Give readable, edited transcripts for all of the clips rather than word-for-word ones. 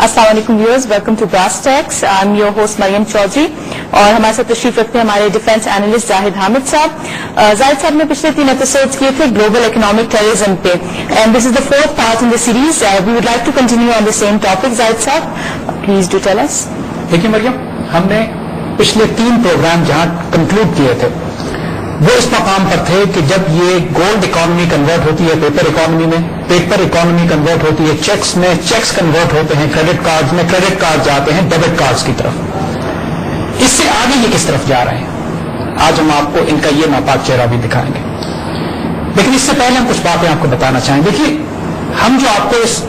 السلام علیکم viewers, welcome to brass tacks. I'm your host Maryam Chaudhry اور ہمارے ساتھ تشریف رکھتے ہیں ہمارے ڈیفینس اینالسٹ زاہد حامد صاحب. زاہد صاحب نے پچھلے 3 ایپیسوڈز کیے تھے گلوبل اکنامک ٹیررزم پہ، and this is the 4th part in the series. We would like to continue on the same topic. Zahid صاحب پلیز ڈو ٹیل اس. دیکھیے مریم، ہم نے پچھلے 3 پروگرام جہاں کنکلوڈ کیے تھے وہ اس مقام پر تھے کہ جب یہ گولڈ اکانومی کنورٹ ہوتی ہے پیپر اکانومی میں، پیپر اکانومی کنورٹ ہوتی ہے چیکس میں، چیکس کنورٹ ہوتے ہیں کریڈٹ کارڈز میں، کریڈٹ کارڈ جاتے ہیں ڈیبٹ کارڈز کی طرف. اس سے آگے یہ کس طرف جا رہے ہیں آج ہم آپ کو ان کا یہ ناپاک چہرہ بھی دکھائیں گے. لیکن اس سے پہلے ہم کچھ باتیں آپ کو بتانا چاہیں. دیکھیے، ہم جو آپ کو اس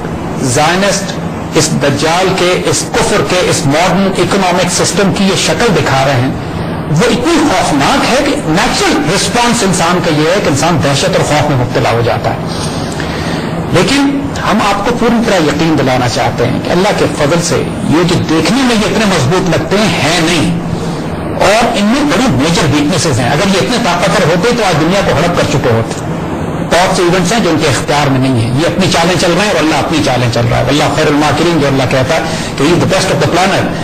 زائنسٹ، اس دجال کے، اس کفر کے، اس ماڈرن اکنامک سسٹم کی یہ شکل دکھا رہے ہیں، وہ اتنی خوفناک ہے کہ نیچرل رسپانس انسان کا یہ ہے کہ انسان دہشت اور خوف میں مبتلا ہو جاتا ہے. لیکن ہم آپ کو پوری طرح یقین دلانا چاہتے ہیں کہ اللہ کے فضل سے یہ جو دیکھنے میں یہ اتنے مضبوط لگتے ہیں نہیں، اور ان میں بڑی میجر ویکنیسز ہیں. اگر یہ اتنے طاقتور ہوتے تو آج دنیا کو ہڑپ کر چکے ہوتے. بہت سے ایونٹس ہیں جو ان کے اختیار میں نہیں ہیں. یہ اپنی چالیں چل رہے ہیں اور اللہ اپنی چالیں چل رہا ہے. اللہ خیر الماکرین، جو اللہ کہتا ہے کہ یہ the best of the planet.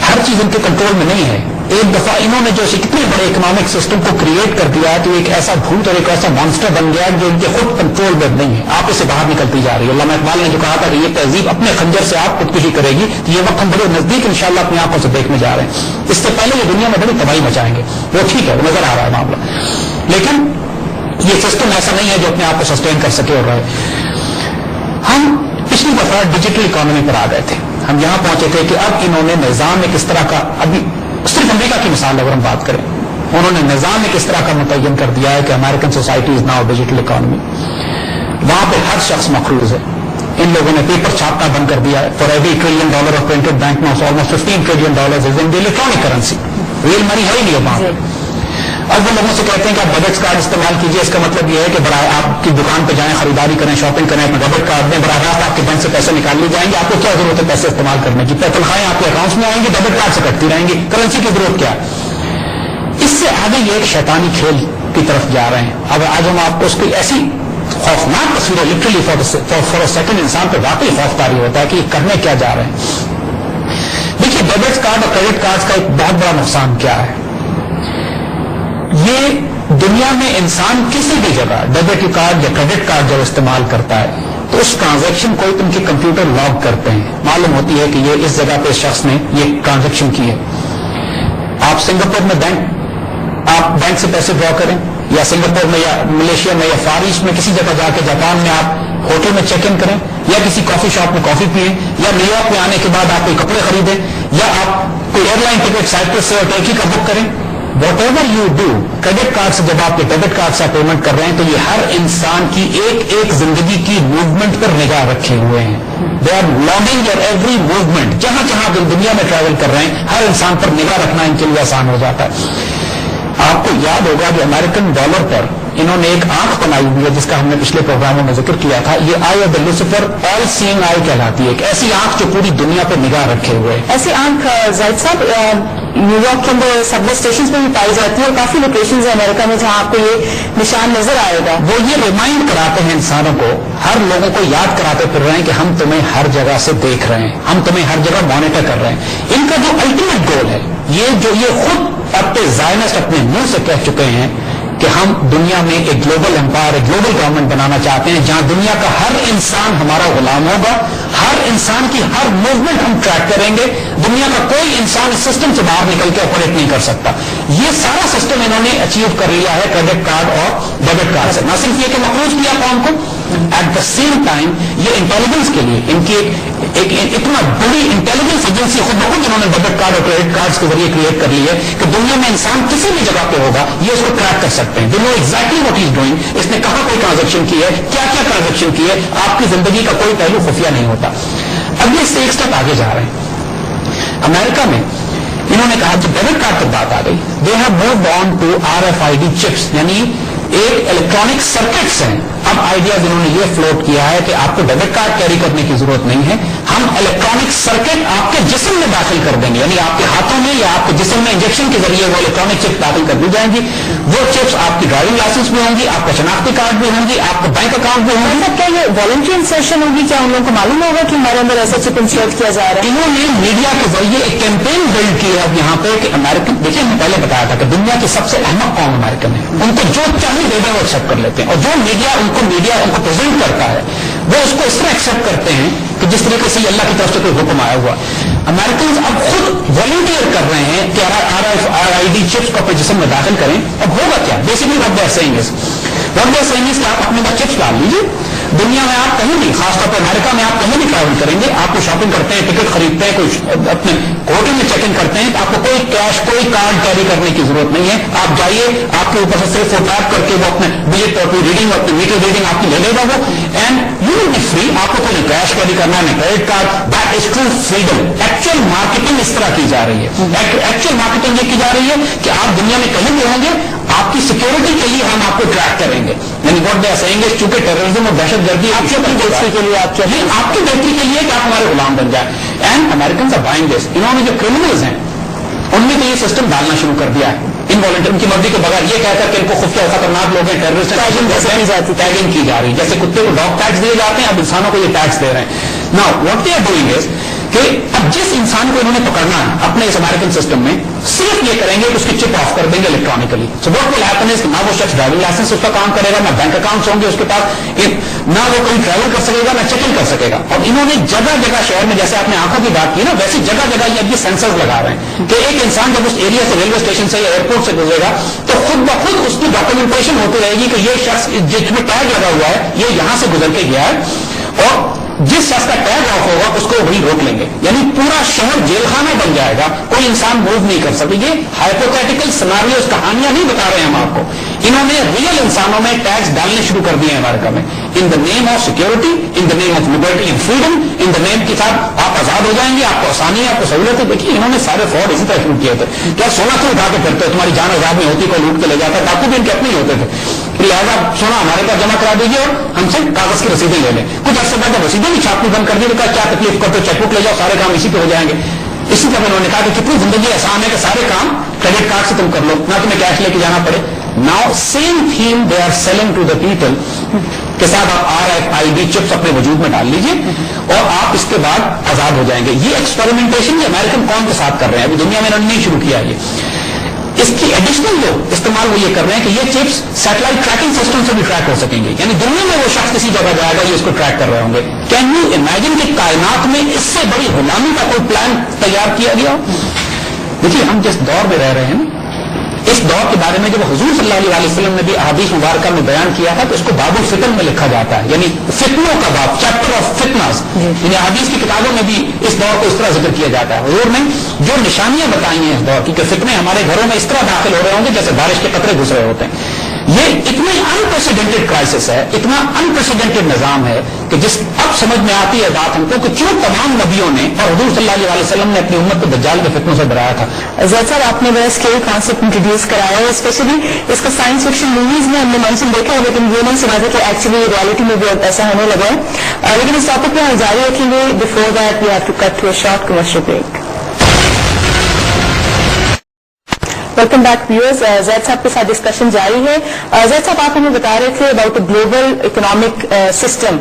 ہر چیز ان کے کنٹرول میں نہیں ہے. ایک دفعہ انہوں نے جو اتنے بڑے اکنامک سسٹم کو کریٹ کر دیا ہے تو ایک ایسا بھوت اور ایک ایسا مانسٹر بن گیا ہے جو ان کے خود کنٹرول میں نہیں ہے. آپ اسے باہر نکلتی جا رہی ہے. علامہ اقبال نے جو کہا تھا کہ یہ تہذیب اپنے خنجر سے آپ خودکشی کرے گی، تو یہ وقت ہم بڑے نزدیک انشاءاللہ اپنی آنکھوں سے دیکھنے جا رہے ہیں. اس سے پہلے یہ دنیا میں بڑی تباہی مچائیں گے. وہ ٹھیک ہے، وہ نظر آ رہا ہے معاملہ، لیکن یہ سسٹم ایسا نہیں ہے جو اپنے آپ کو سسٹین کر سکے اور رہے. ہم پچھلی دفعہ ڈیجیٹل اکانومی پر آ گئے تھے. ہم یہاں پہنچے تھے کہ اب انہوں نے نظام ایک اس طرح کا، ابھی صرف امریکہ کی مثال اگر ہم بات کریں، انہوں نے نظام ایک اس طرح کا متعین کر دیا ہے کہ American society is now digital economy. وہاں پہ ہر شخص مقروض ہے. ان لوگوں نے پیپر چھاپنا بند کر دیا ہے. For every $1 trillion of printed bank notes almost $15 trillion is in the electronic currency. Real money ہے ہی نہیں وہاں پہ. اب وہ لوگوں سے کہتے ہیں کہ آپ ڈیبٹ کارڈ استعمال کیجیے. اس کا مطلب یہ ہے کہ براہ آپ کی دکان پہ جائیں، خریداری کریں، شاپنگ کریں، اپنے ڈیبٹ کارڈ میں براہ راست آپ کے بینک سے پیسے نکال لیے جائیں گے. آپ کو کیا ضرورت ہے پیسے استعمال کرنے کی؟ تنخواہیں آپ کے اکاؤنٹس میں آئیں گی، ڈیبٹ کارڈ سے کٹتی رہیں گی، کرنسی کی ضرورت کیا ہے؟ اس سے آگے یہ ایک شیطانی کھیل کی طرف جا رہے ہیں. اب آج ہم آپ کو اس کی ایسی خوفناک تصویر، لٹرلی فار اے سیکنڈ انسان پہ واقعی خوف طاری ہوتا ہے کہ یہ کرنے کیا جا رہے ہیں. دیکھیے، ڈیبٹ کارڈ اور کریڈٹ کارڈ کا ایک بہت بڑا نقصان کیا ہے. یہ دنیا میں انسان کسی بھی جگہ ڈیبٹ کارڈ یا کریڈٹ کارڈ جب استعمال کرتا ہے تو اس ٹرانزیکشن کو ان کے کمپیوٹر لاگ کرتے ہیں. معلوم ہوتی ہے کہ یہ اس جگہ پہ اس شخص نے یہ ٹرانزیکشن کی ہے. آپ سنگاپور میں بینک سے پیسے ڈرا کریں، یا سنگاپور میں یا ملیشیا میں یا فار ایسٹ میں کسی جگہ جا کے، جاپان میں آپ ہوٹل میں چیک ان کریں، یا کسی کافی شاپ میں کافی پئیں، یا نیو یارک میں آنے کے بعد آپ کوئی کپڑے خریدیں، یا آپ کوئی ایئر لائن ٹکٹ سائپرس سے اور ٹرکی کا بک کریں. What ever you do, credit card سے جب آپ کے ڈیبٹ کارڈ سے پیمنٹ کر رہے ہیں تو یہ ہر انسان کی ایک ایک زندگی کی موومنٹ پر نگاہ رکھے ہوئے ہیں. They are logging your every movement. جہاں جہاں دنیا میں ٹریول کر رہے ہیں ہر انسان پر نگاہ رکھنا ان کے لیے آسان ہو جاتا ہے. آپ کو یاد ہوگا کہ امریکن ڈالر پر انہوں نے ایک آنکھ بنائی ہوئی ہے جس کا ہم نے پچھلے پروگراموں میں ذکر کیا تھا. یہ آئی آف دا لوسیفر، آل سینگ آئی کہلاتی ہے. ایک ایسی آنکھ جو پوری دنیا پہ نگاہ رکھے ہوئے. ایسی آنکھ زاہد صاحب نیو یارک کے اندر سب وے اسٹیشن پہ بھی پائی جاتی ہے، اور کافی لوکیشنز ہیں امریکہ میں جہاں آپ کو یہ نشان نظر آئے گا. وہ یہ ریمائنڈ کراتے ہیں انسانوں کو، ہر لوگوں کو یاد کراتے پھر رہے ہیں کہ ہم تمہیں ہر جگہ سے دیکھ رہے ہیں، ہم تمہیں ہر جگہ مانیٹر کر رہے ہیں. ان کا جو الٹیمیٹ گول ہے، یہ خود اپنے زائنسٹ اپنے منہ سے کہہ چکے ہیں کہ ہم دنیا میں ایک گلوبل امپائر، ایک گلوبل گورنمنٹ بنانا چاہتے ہیں جہاں دنیا کا ہر انسان ہمارا غلام ہوگا. ہر انسان کی ہر موومنٹ ہم ٹریک کریں گے. دنیا کا کوئی انسان اس سسٹم سے باہر نکل کے آپریٹ نہیں کر سکتا. یہ سارا سسٹم انہوں نے اچیو کر لیا ہے کریڈٹ کارڈ اور ڈیبٹ کارڈ سے. نہ صرف یہ کہ مقروض کیا قوم کو، ایٹ دا سیم ٹائم یہ انٹیلیجنس کے لیے ان کی ایک اتنا بڑی انٹیلیجنس ایجنسی خود بخود انہوں نے ڈیبٹ کارڈ اور کریڈٹ کارڈ کے ذریعے کریٹ کر لی ہے کہ دنیا میں انسان کسی بھی جگہ پہ ہوگا یہ اس کو ٹریک کر سکتے ہیں. They know exactly what is doing. اس نے کہاں کوئی ٹرانزیکشن کی ہے، کیا کیا ٹرانزیکشن کی ہے. آپ کی زندگی کا کوئی پہلو خفیہ نہیں ہوتا. اب یہ اس سے ایک اسٹیپ آگے جا رہے ہیں. امریکہ میں انہوں نے کہا جب ڈیبٹ کارڈ تک بات آ گئی, they have moved on to RFID chips, یعنی ایک الیکٹرانک سرکٹس ہیں. اب آئیڈیاز انہوں نے یہ فلوٹ کیا ہے کہ آپ کو ڈیبٹ کارڈ کیری کرنے کی ضرورت نہیں ہے, ہم الیکٹرانک سرکٹ آپ کے جسم میں داخل کر دیں گے, یعنی آپ کے ہاتھوں میں یا آپ کے جسم میں انجیکشن کے ذریعے وہ الیکٹرانک چپ داخل کر دی جائیں گی. وہ چپس آپ کی ڈرائیونگ لائسنس بھی ہوں گی, آپ کا شناختی کارڈ بھی ہوں گی, آپ کا بینک اکاؤنٹ بھی ہوں گی. کیا یہ والنٹری انسرشن ہوگی؟ کیا ان لوگوں کو معلوم ہوگا کہ ہمارے اندر ایسا چپ انسرٹ کیا جا رہا ہے؟ انہوں نے میڈیا کے ذریعے ایک کیمپین بلڈ کی ہے اب یہاں پہ کہ امریکن, دیکھیں میں پہلے بتایا تھا کہ دنیا کی سب سے احمق قوم امریکن ہے, ان کو جو چاہیے دے دیں وہ ایکسپٹ کر لیتے ہیں, اور جو میڈیا ان کو پریزنٹ کرتا ہے وہ اس کو اس طرح ایکسپٹ کرتے ہیں کہ جس طریقے سے اللہ کی طرف سے کوئی حکم آیا ہوا. امریکنز اب خود والنٹیئر کر رہے ہیں کہ RFID چپس کو اپنے جسم میں داخل کریں. اب ہوگا کیا؟ Basically what they are saying is کہ آپ اپنے پاس چپس ڈال لیجیے, دنیا میں آپ کہیں بھی, خاص طور پر امریکہ میں آپ کہیں بھی ٹریول کریں گے, آپ کو شاپنگ کرتے ہیں, ٹکٹ خریدتے ہیں, کوئی اپنے ہوٹل میں چیک ان کرتے ہیں, تو آپ کو کوئی کیش کوئی کارڈ کیری کرنے کی ضرورت نہیں ہے. آپ جائیے, آپ کے اوپر سے صرف وہ ٹیپ کر کے وہ اپنے بجٹ اور ریڈنگ اور میٹر ریڈنگ آپ کی لے لے گا وہ, and you will be free. آپ کو کوئی کیش کیری کرنا ہے, credit card. That is true freedom. Actual marketing اس طرح کی جا رہی ہے. ایکچوئل مارکیٹنگ یہ کی جا رہی ہے کہ آپ دنیا میں کہیں بھی ہوں گے, آپ کی سیکورٹی کے لیے ہم آپ کو ٹریک کریں گے. یعنی واٹ دے آر سیئنگ از چونکہ ٹیررزم اور دہشت گردی آپ کی بہتری کے لیے, آپ کی بہتری کے لیے کہ آپ ہمارے غلام بن جائیں. And Americans are buying this. انہوں نے جو کرمنلز ہیں ان میں تو یہ سسٹم ڈالنا شروع کر دیا ہے, انوالنٹری, ان کی مرضی کے بغیر, یہ کہہ کر کہ ان کو خفیہ خطرناک لوگ ہیں, ٹیررسٹ ہیں, ٹیگنگ کی جا رہی ہے. جیسے کتے کو ڈاگ ٹیکس دیے جاتے ہیں, اب انسانوں کو یہ ٹیکس دے رہے ہیں. Now what they are doing is کہ اب جس انسان کو انہوں نے پکڑنا ہے اپنے اس امریکن سسٹم میں, صرف یہ کریں گے کہ اس کی چپ آف کر دیں گے electronically. So what will happen is نہ وہ شخص ڈرائیونگ لائسنس اس کا کام کرے گا, نہ بینک اکاؤنٹس ہوں گے اس کے پاس, نہ وہ کہیں ٹریول کر سکے گا, نہ چیک ان کر سکے گا. اور انہوں نے جگہ جگہ شہر میں, جیسے آپ نے آنکھوں کی بات کی نا, ویسی جگہ جگہ یہ سینسرز لگا رہے ہیں کہ ایک انسان جب اس ایریا سے, ریلوے اسٹیشن سے یا ایئرپورٹ سے گزرے گا تو خود بخود اس کی ڈاکومنٹیشن ہوتی رہے گی کہ یہ شخص جس میں ٹیگ لگا ہوا ہے یہ یہاں سے گزر کے گیا ہے, اور جس شخص کا ٹیگ آف ہوگا اس کو وہی روک لیں گے. یعنی پورا شہر جیل خانہ بن جائے گا, کوئی انسان موو نہیں کر سکے. یہ ہائپوتھیٹیکل سیناریوز, کہانیاں نہیں بتا رہے ہیں ہم آپ کو, انہوں نے ریئل انسانوں میں ٹیکس ڈالنے شروع کر دیے ہیں امریکہ میں, in the name of security, in the name of liberty and freedom, in the name کے ساتھ آپ آزاد ہو جائیں گے, آپ کو آسانی ہے, آپ کو سہولت ہے. دیکھیے انہوں نے سارے فراڈ اسی طرح شروع کیے تھے. کیا سونا کیوں اٹھا کے پھرتے ہو, تمہاری جان آزاد میں ہوتی, کوئی لوٹ کے لے جاتا, ڈاکو بھی ان کے اپنے ہی ہوتے تھے, لہٰذا سونا ہمارے پاس جمع کرا دیجیے اور ہم سے کاغذ کی رسیدیں لے لیں. کچھ عرصے بعد رسیدیں بھی چھاپنی بند کر دی, تو کیا تکلیف کرتے, چیک بک لے جاؤ, سارے کام اسی پہ ہو جائیں گے. اسی طرح انہوں نے کہا کہ کتنی زندگی آسان ہے کہ سارے کام کریڈٹ کارڈ سے تم کر لو, نہ تمہیں کیش لے کے جانا پڑے. Now same theme they are selling to the people کے ساتھ آپ RFID چپس اپنے وجود میں ڈال لیجیے اور آپ اس کے بعد آزاد ہو جائیں گے. یہ ایکسپیریمنٹیشن یہ امریکن قوم کے ساتھ کر رہے ہیں, ابھی دنیا میں انہوں نے نہیں شروع کیا. یہ اس کی ایڈیشنل جو استعمال وہ یہ کر رہے ہیں کہ یہ چپس سیٹلائٹ ٹریکنگ سسٹم سے بھی ٹریک ہو سکیں گے. یعنی دنیا میں وہ شخص کسی جگہ جائے گا, یہ اس کو ٹریک کر رہے ہوں گے. کین یو امیجن کہ کائنات میں اس سے بڑی غلامی کا کوئی پلان تیار کیا گیا ہو؟ دیکھیے ہم جس دور میں رہ رہے ہیں, اس دور کے بارے میں جب حضور صلی اللہ علیہ وسلم نے بھی احادیث مبارکہ میں بیان کیا تھا تو اس کو باب الفتن میں لکھا جاتا ہے, یعنی فتنوں کا باب, چیپٹر آف فتنس. یعنی احادیث کی کتابوں میں بھی اس دور کو اس طرح ذکر کیا جاتا ہے. حضور نے جو نشانیاں بتائی ہیں اس دور کی کہ فتنے ہمارے گھروں میں اس طرح داخل ہو رہے ہوں گے جیسے بارش کے قطرے گھس رہے ہوتے ہیں. یہ اتنی انپریسیڈنٹڈ کرائسس ہے, اتنا انپریسیڈنٹڈ نظام ہے کہ جس اب سمجھ میں آتی ہے بات ہم کو کہ کیوں تمام نبیوں نے اور حضور صلی اللہ علیہ وسلم نے اپنی امت کو دجال کے فتنوں سے ڈرایا تھا. زید صاحب آپ نے بڑا اسکیری کانسیپٹ انٹروڈیوس کرایا ہے, اسپیشلی اس کو سائنس فکشن موویز میں ہم نے منسوخ دیکھا ہے, لیکن یہ نہیں سمجھا کہ ایکچولی ریالٹی میں بھی ایسا ہونے لگا ہے. لیکن اس ٹاپک میں ہم جاری رکھیں گے. Before that we have to cut to a short commercial break. Welcome back viewers, Zaid صاحب کے ساتھ ڈسکشن جاری ہے. زید صاحب آپ ہمیں بتا رہے تھے اباؤٹ گلوبل اکنامک سسٹم,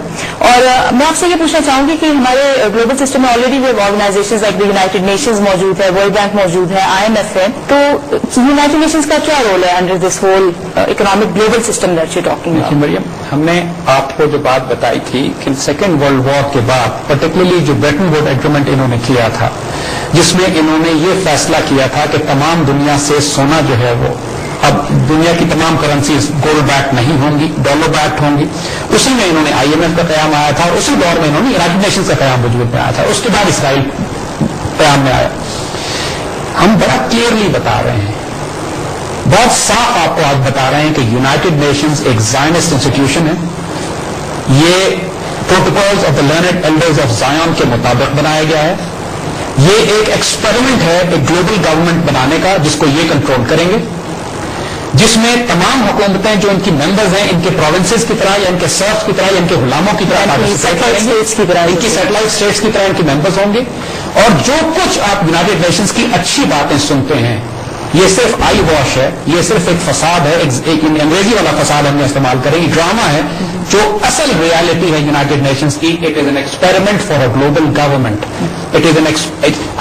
اور میں آپ سے یہ پوچھنا چاہوں گی کہ ہمارے گلوبل سسٹم میں آلریڈی وہ آرگنائزیشنز لائک یونائٹڈ نیشنز موجود ہے, ورلڈ بینک موجود ہے, IMF ہے, تو یونائٹڈ نیشنز کا کیا رول ہے under this whole economic global system that you talking about? Maryam, ہم نے آپ کو جو بات بتائی تھی کہ سیکنڈ ورلڈ وار کے بعد پرٹیکولرلی جو بریٹن ووڈ ایگریمنٹ انہوں نے کیا تھا, جس میں انہوں نے یہ فیصلہ کیا تھا کہ تمام دنیا سے سونا جو ہے وہ اب دنیا کی تمام کرنسیز گولڈ بیک نہیں ہوں گی, ڈالر بیک ہوں گی. اسی میں انہوں نے IMF کا قیام آیا تھا, اور اسی دور میں انہوں نے یونائٹڈ نیشنز کا قیام وجود میں آیا تھا. اس کے بعد اسرائیل قیام میں آیا. ہم بڑا کلیئرلی بتا رہے ہیں, بہت صاف آپ کو آج بتا رہے ہیں کہ یونائٹڈ نیشنز ایک زائنسٹ انسٹیٹیوشن ہے. یہ protocols of the learned elders of Zion کے مطابق بنایا گیا ہے. یہ ایک ایکسپیریمنٹ ہے ایک گلوبل گورنمنٹ بنانے کا جس کو یہ کنٹرول کریں گے، جس میں تمام حکومتیں جو ان کی ممبرز ہیں ان کے پروونسز کی طرح یا ان کے سرفs کی طرح یا ان کے غلاموں کی طرح ان کی سیٹلائٹ اسٹیٹس کی طرح ان کے ممبرز ہوں گے، اور جو کچھ آپ یونائٹڈ نیشنز کی اچھی باتیں سنتے ہیں یہ صرف آئی واش ہے، یہ صرف ایک فساد ہے، ایک انگریزی والا فساد ہم نے استعمال کریں گے، ڈرامہ ہے۔ جو اصل ریالٹی ہے یونائٹڈ نیشنز کی، it is an experiment for a global government, it is an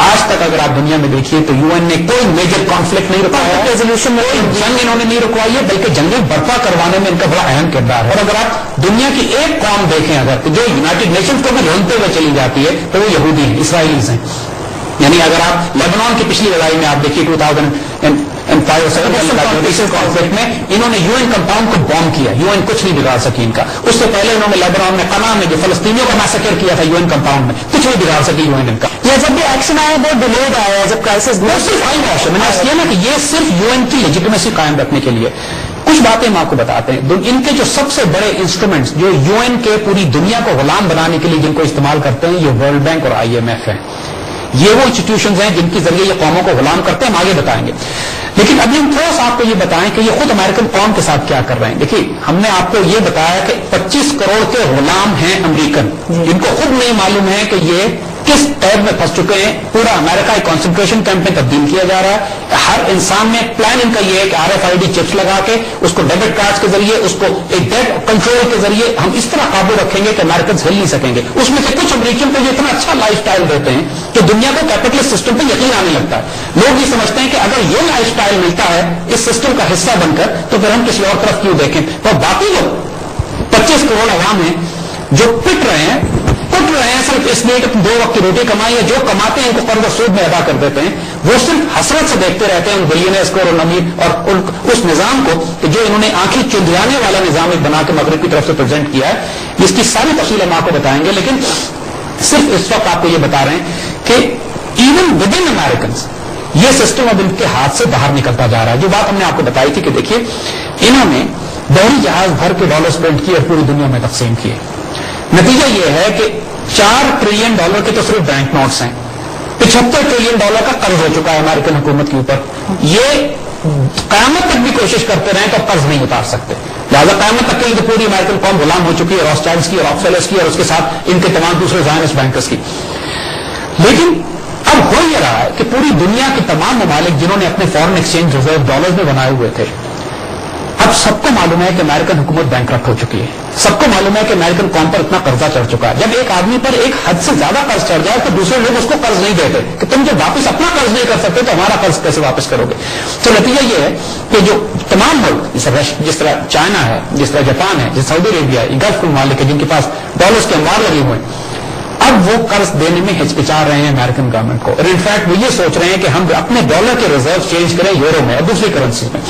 آج تک اگر آپ دنیا میں دیکھیے تو یو این نے کوئی میجر کانفلکٹ نہیں رکوایا، ریزولوشن میں کوئی جنگ انہوں نے نہیں رکوائی ہے، بلکہ جنگیں برپا کروانے میں ان کا بڑا اہم کردار ہے۔ اور اگر آپ دنیا کی ایک قوم دیکھیں اگر جو یونائٹڈ نیشنز کو بھی رونتے ہوئے چلی جاتی ہے تو وہ یہودی ہیں، اسرائیلیز ہیں۔ یعنی اگر آپ لیبنان کی پچھلی لڑائی میں آپ دیکھیے 2005 کانفلکٹ میں انہوں نے یو این کمپاؤنڈ کو بام کیا، یو این کچھ نہیں بگاڑ سکی ان کا۔ اس سے پہلے انہوں نے لیبنان میں قنا میں جو فلسطینیوں کا میسیکر کیا تھا یو این کمپاؤنڈ میں، کچھ نہیں بگاڑ سکی یو این ان کا۔ یا جب بھی ایکشن آیا بہت ڈیلیڈ آیا جب کرائسس صرف آئی واش ہے، میں نے کیا نا کہ یہ صرف یو این کی لیجیٹمیسی قائم رکھنے کے لیے۔ کچھ باتیں ہم آپ کو بتاتے ہیں، ان کے جو سب سے بڑے انسٹرومنٹس جو یو این کے پوری دنیا کو غلام بنانے کے لیے جن کو استعمال کرتے ہیں یہ ورلڈ بینک اور آئی ایم ایف ہے۔ یہ وہ انسٹیٹیوشنز ہیں جن کے ذریعے یہ قوموں کو غلام کرتے ہیں، ہم آگے بتائیں گے۔ لیکن ابھی ہم تھوڑا سا آپ کو یہ بتائیں کہ یہ خود امریکن قوم کے ساتھ کیا کر رہے ہیں۔ دیکھیے ہم نے آپ کو یہ بتایا کہ 25 کروڑ کے غلام ہیں امریکن، جن کو خود نہیں معلوم ہے کہ یہ کس ٹیب میں پھنس چکے ہیں۔ پورا امریکہ ایک کانسنٹریشن کیمپ میں تبدیل کیا جا رہا ہے۔ ہر انسان میں پلان ان کا یہ ہے کہ RFID چپس لگا کے اس کو ڈیبٹ کارڈ کے ذریعے اس کو ایک ڈیٹ کنٹرول کے ذریعے ہم اس طرح قابو رکھیں گے کہ امریکنز ہل نہیں سکیں گے۔ اس میں سے کچھ امریکن کو یہ اتنا اچھا لائف سٹائل دیتے ہیں کہ دنیا کو کیپٹلسٹ سسٹم پہ یقین آنے لگتا ہے۔ لوگ یہ سمجھتے ہیں کہ اگر یہ لائف سٹائل ملتا ہے اس سسٹم کا حصہ بن کر تو پھر ہم کسی اور طرف کیوں دیکھیں۔ تو باقی لوگ 25 کروڑ عوام ہیں جو پٹ رہے ہیں صرف اس لیے کہ 2 وقت کی روٹی کمائی ہے، جو کماتے ہیں ان کو قرض و سود میں ادا کر دیتے ہیں۔ وہ صرف حسرت سے دیکھتے رہتے ہیں ان بلینئرز کو اور امیر اور اس نظام کو کہ جو انہوں نے آنکھیں چندیانے والا نظام ایک بنا کے مغرب کی طرف سے پریزنٹ کیا ہے۔ اس کی ساری تفصیل ہم آپ کو بتائیں گے، لیکن صرف اس وقت آپ کو یہ بتا رہے ہیں کہ ایون ود ان امیرکنز یہ سسٹم اب ان کے ہاتھ سے باہر نکلتا جا رہا ہے۔ جو بات ہم نے آپ کو بتائی تھی کہ دیکھیے انہوں نے بحری جہاز بھر کے ڈالرز پرنٹ کیے اور پوری دنیا میں تقسیم کیے۔ نتیجہ یہ ہے کہ $4 ٹریلین کے تو صرف بینک نوٹس ہیں، $75 ٹریلین کا قرض ہو چکا ہے امریکن حکومت کے اوپر۔ یہ قیامت تک بھی کوشش کرتے رہیں تو قرض نہیں اتار سکتے، لہٰذا قیامت تک کے لیے تو پوری امریکن قوم غلام ہو چکی ہے، راسٹائلز کی اور راکفیلرز کی اور اس کے ساتھ ان کے تمام دوسرے زائنسٹ بینکرز کی۔ لیکن اب ہو یہ رہا ہے کہ پوری دنیا کے تمام ممالک جنہوں نے اپنے فارن ایکسچینج ریزرو ڈالرز میں بنائے ہوئے تھے، اب سب کو معلوم ہے کہ امریکن حکومت بینکرپٹ ہو چکی ہے، سب کو معلوم ہے کہ امریکن قوم پر اتنا قرضہ چڑھ چکا ہے۔ جب ایک آدمی پر ایک حد سے زیادہ قرض چڑھ جائے تو دوسرے لوگ اس کو قرض نہیں دیتے کہ تم جب واپس اپنا قرض نہیں کر سکتے تو ہمارا قرض کیسے واپس کرو گے۔ تو نتیجہ یہ ہے کہ جو تمام ملک جس طرح چائنا ہے، جس طرح جاپان ہے، جس سعودی عربیہ ہے، گلف کے ممالک ہے جن کے پاس ڈالرز کے انبار لگے ہوئے ہیں، اب وہ قرض دینے میں ہچکچا رہے ہیں امریکن گورنمنٹ کو، اور انفیکٹ وہ یہ سوچ رہے ہیں کہ ہم اپنے ڈالر کے ریزرو چینج کریں یورو میں اور دوسری کرنسیز میں۔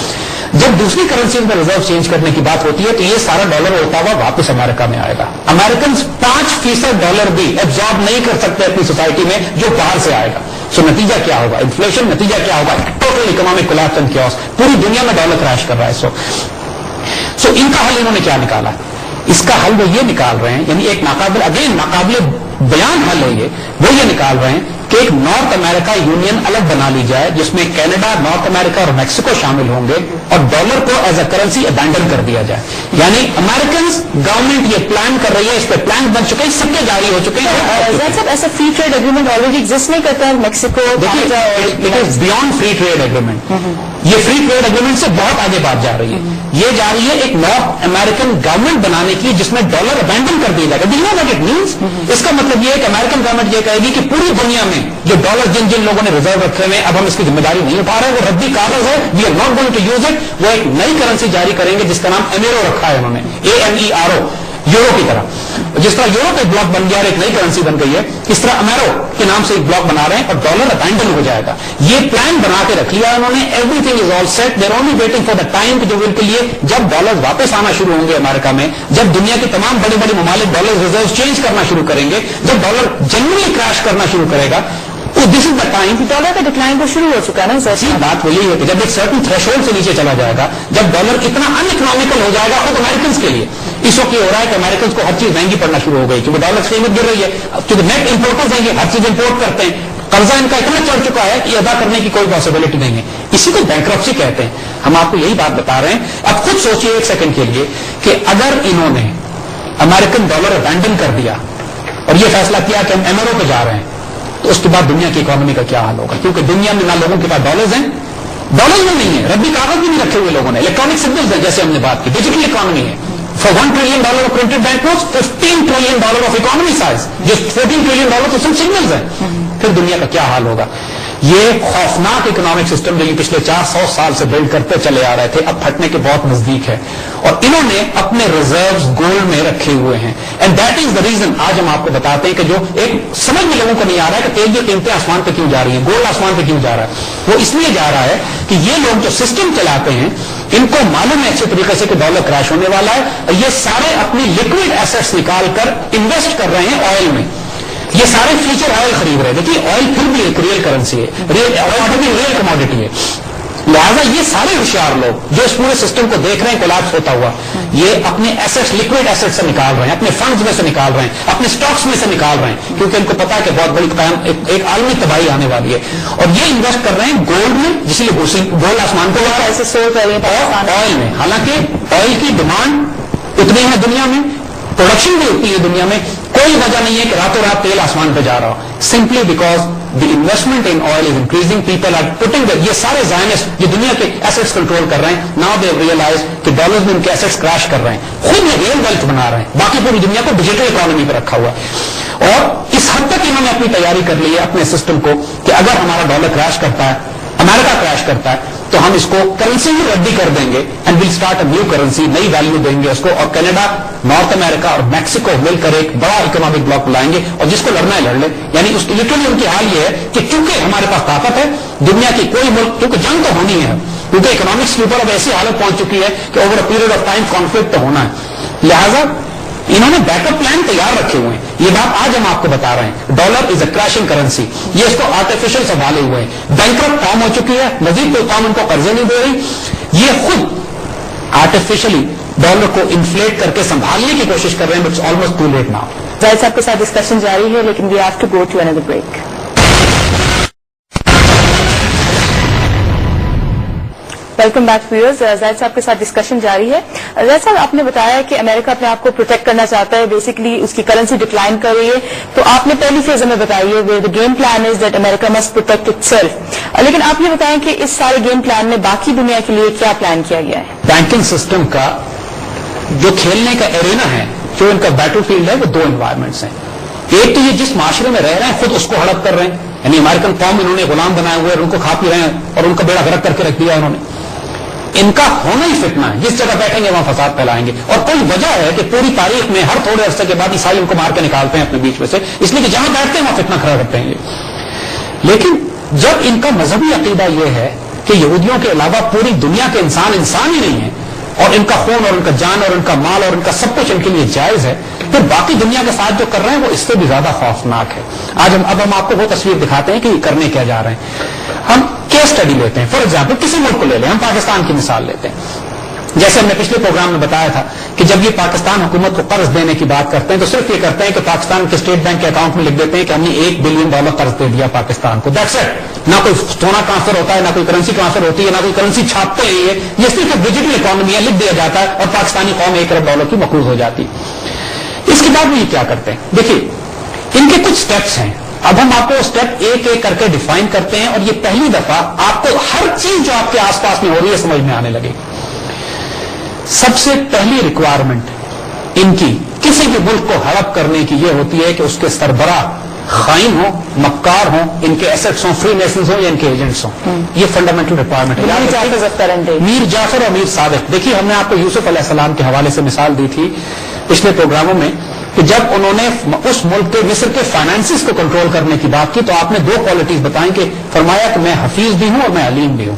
جب دوسری کرنسیز میں ریزرو چینج کرنے کی بات ہوتی ہے تو یہ سارا ڈالر ہوتا ہوا واپس امریکہ میں آئے گا۔ امریکنز 5% ڈالر بھی ایبزارب نہیں کر سکتے اپنی سوسائٹی میں جو باہر سے آئے گا۔ سو نتیجہ کیا ہوگا؟ انفلیشن، نتیجہ کیا ہوگا؟ Total economic collapse and chaos, پوری دنیا میں ڈالر کریش کر رہا ہے۔ سو ان کا حل انہوں نے کیا نکالا؟ اس کا حل وہ یہ نکال رہے ہیں، یعنی ایک ناقابل بیان حل ہے وہ یہ نکال رہے ہیں کہ ایک نارتھ امریکہ یونین الگ بنا لی جائے جس میں کینیڈا، نارتھ امریکہ اور میکسیکو شامل ہوں گے، اور ڈالر کو ایز اے کرنسی ابینڈن کر دیا جائے۔ یعنی امریکنز گورنمنٹ یہ پلان کر رہی ہے، اس پہ پلان بن چکے ہیں، سب کے جاری ہو چکے ہیں۔ ایسا free trade agreement already exist نہیں کرتا ہے Mexico? Beyond free trade agreement, یہ فری ٹریڈ ایگریمنٹ سے بہت آگے بات جا رہی ہے۔ یہ جا رہی ہے ایک نارتھ امریکن گورنمنٹ بنانے کی جس میں ڈالر ابینڈن کر دیا جائے گا۔ Do you know what it means? اس کا مطلب یہ ہے کہ امریکن گورنمنٹ یہ کہے گی کہ پوری دنیا میں جو ڈالر جن لوگوں نے ریزرو رکھے ہوئے اب ہم اس کی ذمہ داری نہیں اٹھا رہے، وہ ردی کاغذ ہے، we are not going to use it. وہ ایک نئی کرنسی جاری کریں گے جس کا نام ایمیرو رکھا ہے انہوں نے، AMERO، یورو کی طرح۔ جس طرح یورو کا بلاک بن گیا اور ایک نئی کرنسی بن گئی ہے، اس طرح امیرو کے نام سے ایک بلاک بنا رہے ہیں اور ڈالر ابینڈن ہو جائے گا۔ یہ پلان بنا کے رکھ لیا انہوں نے، everything is all set, they are only waiting for the time جو ان کے لیے جب ڈالر واپس آنا شروع ہوں گے امریکہ میں، جب دنیا کے تمام بڑے بڑے ممالک ڈالر ریزرو چینج کرنا شروع کریں گے، جب ڈالر جنرلی کریش کرنا شروع کرے گا، دس از دا ٹائم۔ ڈالر کا ڈکلائن تو شروع ہو چکا ہے نا سر؟ بات وہ یہی ہے کہ جب ایک سرٹن تھریش ہولڈ سے نیچے چلا جائے گا، جب ڈالر اتنا ان اکنامیکل ہو جائے گا خود امریکنز کے لیے۔ اس وقت یہ ہو رہا ہے کہ امریکنز کو ہر چیز مہنگی پڑنا شروع ہو گئی کیونکہ ڈالر کی قیمت گر رہی ہے، کیونکہ نیٹ امپورٹرز ہیں، یہ ہر چیز امپورٹ کرتے ہیں، قرضہ ان کا اتنا چڑھ چکا ہے کہ ادا کرنے کی کوئی پاسبلٹی نہیں ہے. اسی کو بینکرپسی کہتے ہیں. ہم آپ کو یہی بات بتا رہے ہیں. اب خود سوچئے ایک سیکنڈ کے لیے کہ اگر انہوں نے امریکن ڈالر ابینڈن کر دیا اور یہ فیصلہ کیا کہ ہم MRO پہ جا رہے ہیں, تو اس کے بعد دنیا کی اکانومی کا کیا حال ہوگا؟ کیونکہ دنیا میں نہ لوگوں کے پاس ڈالرز ہیں, ڈالرز میں نہیں ہے, ربی کاغذ بھی نہیں رکھے ہوئے لوگوں نے, الیکٹرانک سگنلز ہیں جیسے ہم نے بات کی, ڈیجیٹل اکانومی ہے. For $1 trillion of printed banknotes, $15 trillion of economy size, just $14 trillion تو صرف سگنلز ہیں. پھر دنیا کا کیا حال ہوگا؟ یہ خوفناک اکنامک سسٹم جو یہ پچھلے 400 سال سے بلڈ کرتے چلے آ رہے تھے, اب پھٹنے کے بہت نزدیک ہے, اور انہوں نے اپنے ریزروز گولڈ میں رکھے ہوئے ہیں. And that is the reason آج ہم آپ کو بتاتے ہیں کہ جو ایک سمجھ میں لوگوں کو نہیں آ رہا ہے کہ تیل کی قیمتیں آسمان پہ کیوں جا رہی ہیں, گولڈ آسمان پہ کیوں جا رہا ہے, وہ اس لیے جا رہا ہے کہ یہ لوگ جو سسٹم چلاتے ہیں ان کو معلوم ہے اچھے طریقے سے کہ ڈالر کریش ہونے والا ہے, اور یہ سارے اپنی لکوڈ ایسٹس نکال کر انویسٹ کر رہے ہیں آئل میں. یہ سارے فیوچر آئل خرید رہے ہیں. دیکھیے آئل پھر بھی ایک ریئل کرنسی ہے, آئل بھی ریئل کموڈٹی ہے. لہٰذا یہ سارے ہوشیار لوگ جو اس پورے سسٹم کو دیکھ رہے ہیں کولیپس ہوتا ہوا, یہ اپنے ایسٹس لکوڈ ایسٹ سے نکال رہے ہیں, اپنے فنڈز میں سے نکال رہے ہیں, اپنے اسٹاکس میں سے نکال رہے ہیں, کیونکہ ان کو پتا ہے کہ بہت بڑی ایک عالمی تباہی آنے والی ہے. اور یہ انویسٹ کر رہے ہیں گولڈ میں, جس لیے گولڈ آسمان کو ایسے سو کر رہے ہیں, اور آئل میں. حالانکہ آئل کی ڈیمانڈ اتنی ہے دنیا میں, پروڈکشن بھی اتنی ہے دنیا میں, کوئی وجہ نہیں ہے کہ راتوں رات تیل آسمان پہ جا رہا ہو. Simply because the investment in oil is increasing, people are putting, یہ سارے زائنسٹ جو دنیا کے ایسٹس کنٹرول کر رہے ہیں, ناؤ دے ریئلائز کہ ڈالرز میں ان کے ایسٹس کریش کر رہے ہیں, خود یہ ریئل ویلتھ بنا رہے ہیں, باقی پوری دنیا کو ڈیجیٹل اکانومی پہ رکھا ہوا ہے. اور اس حد تک انہوں نے اپنی تیاری کر لی ہے اپنے سسٹم کو کہ اگر ہمارا ڈالر کریش کرتا ہے, امریکہ کریش کرتا ہے, تو ہم اس کو کرنسی ہی ردی کر دیں گے, and will start a new currency, نئی ویلیو دیں گے اس کو, اور کینیڈا, نارتھ امریکہ اور میکسیکو مل کر ایک بڑا اکنامک بلاک لائیں گے, اور جس کو لڑنا ہے لڑ لیں. یعنی لٹرلی ان کی حال یہ ہے کہ چونکہ ہمارے پاس طاقت ہے, دنیا کی کوئی ملک, کیونکہ جنگ تو ہونی ہے, کیونکہ اکنامکس کے اوپر اب ایسی حالت پہنچ چکی ہے کہ over a period of time conflict تو ہونا ہے. لہٰذا انہوں نے بیک اپ پلان تیار رکھے ہوئے ہیں. یہ بات آج ہم آپ کو بتا رہے ہیں. Dollar is a crashing currency, یہ اس کو آرٹیفیشل سنبھالے ہوئے ہیں. بینکرپٹ قوم ہو چکی ہے, مزید کوئی قوم ان کو قرضے نہیں دے رہی, یہ خود آرٹیفیشلی ڈالر کو انفلیٹ کر کے سنبھالنے کی کوشش کر رہے ہیں, but it's almost too late now. Zahid صاحب کے ساتھ ڈسکشن جاری ہے, لیکن we have to go to another break. Welcome back viewers. Zahid صاحب کے ساتھ ڈسکشن جاری ہے. زاہد صاحب, آپ نے بتایا کہ امریکہ اپنے آپ کو پروٹیکٹ کرنا چاہتا ہے, بیسکلی اس کی کرنسی ڈکلائن کر رہی ہے, تو آپ نے پہلی فیز ہمیں بتائی ہے the game plan is that America must protect itself. لیکن آپ یہ بتائیں کہ اس سارے گیم پلان میں باقی دنیا کے لیے کیا پلان کیا گیا ہے؟ بینکنگ سسٹم کا جو کھیلنے کا ایرینا ہے, جو ان کا بیٹل فیلڈ ہے, وہ دو انوائرمنٹس ہیں. ایک تو یہ جس معاشرے میں رہ رہے ہیں خود اس کو ہڑپ کر رہے ہیں, یعنی امریکن قوم انہوں نے غلام بنائے ہوئے, ان کو کھا پی رہے ہیں اور ان کا بیڑا غرق کر کے رکھ دیا انہوں نے. ان کا ہونا ہی فتنہ ہے, جس جگہ بیٹھیں گے وہاں فساد پھیلائیں گے. اور کوئی وجہ ہے کہ پوری تاریخ میں ہر تھوڑے عرصے کے بعد عیسائی ان کو مار کے نکالتے ہیں اپنے بیچ میں سے, اس لیے کہ جہاں بیٹھتے ہیں وہاں فتنہ کھڑا کرتے ہیں. لیکن جب ان کا مذہبی عقیدہ یہ ہے کہ یہودیوں کے علاوہ پوری دنیا کے انسان ہی نہیں ہے, اور ان کا خون اور ان کا جان اور ان کا مال اور ان کا سب کچھ ان کے لیے جائز ہے, پھر باقی دنیا کے ساتھ جو کر رہے ہیں وہ اس سے بھی زیادہ خوفناک ہے. آج ہم آپ کو وہ تصویر دکھاتے ہیں کہ یہ کرنے کیا جا رہے ہیں. ہم کیس اسٹڈی لیتے ہیں, فار ایگزامپل کسی ملک کو لے لیں, ہم پاکستان کی مثال لیتے ہیں. جیسے ہم نے پچھلے پروگرام میں بتایا تھا کہ جب یہ پاکستان حکومت کو قرض دینے کی بات کرتے ہیں تو صرف یہ کرتے ہیں کہ پاکستان کے اسٹیٹ بینک کے اکاؤنٹ میں لکھ دیتے ہیں کہ ہم نے $1 بلین قرض دے دیا پاکستان کو. That's it. نہ کوئی سونا ٹرانسفر ہوتا ہے, نہ کوئی کرنسی ٹرانسفر ہوتی ہے, نہ کوئی کرنسی چھاپتے ہیں. یہ صرف ڈیجیٹل اکانومی ہے, لکھ دیا جاتا ہے اور پاکستانی قوم $1 ارب کی مقروض ہو جاتی. اس کے بعد بھی یہ کیا کرتے ہیں, دیکھیے ان کے کچھ اسٹیپس ہیں. اب ہم آپ کو اسٹیپ ایک ایک کر کے ڈیفائن کرتے ہیں, اور یہ پہلی دفعہ آپ کو ہر چیز جو آپ کے آس پاس میں ہو رہی ہے سمجھ میں آنے لگے. سب سے پہلی ریکوائرمنٹ ان کی کسی بھی ملک کو ہڑپ کرنے کی یہ ہوتی ہے کہ اس کے سربراہ خائن ہوں, مکار ہوں, ان کے ایسٹس ہوں, فری میسنز ہوں یا ان کے ایجنٹس ہوں. یہ فنڈامنٹل ریکوائرمنٹ ہے. میر جعفر اور میر صادق, دیکھیے ہم نے آپ کو یوسف علیہ السلام کے حوالے سے مثال دی تھی پچھلے پروگراموں میں کہ جب انہوں نے اس ملک کے مصر کے فائنانسز کو کنٹرول کرنے کی بات کی تو آپ نے دو کوالٹیز بتائیں کہ فرمایا کہ میں حفیظ بھی ہوں اور میں علیم بھی ہوں.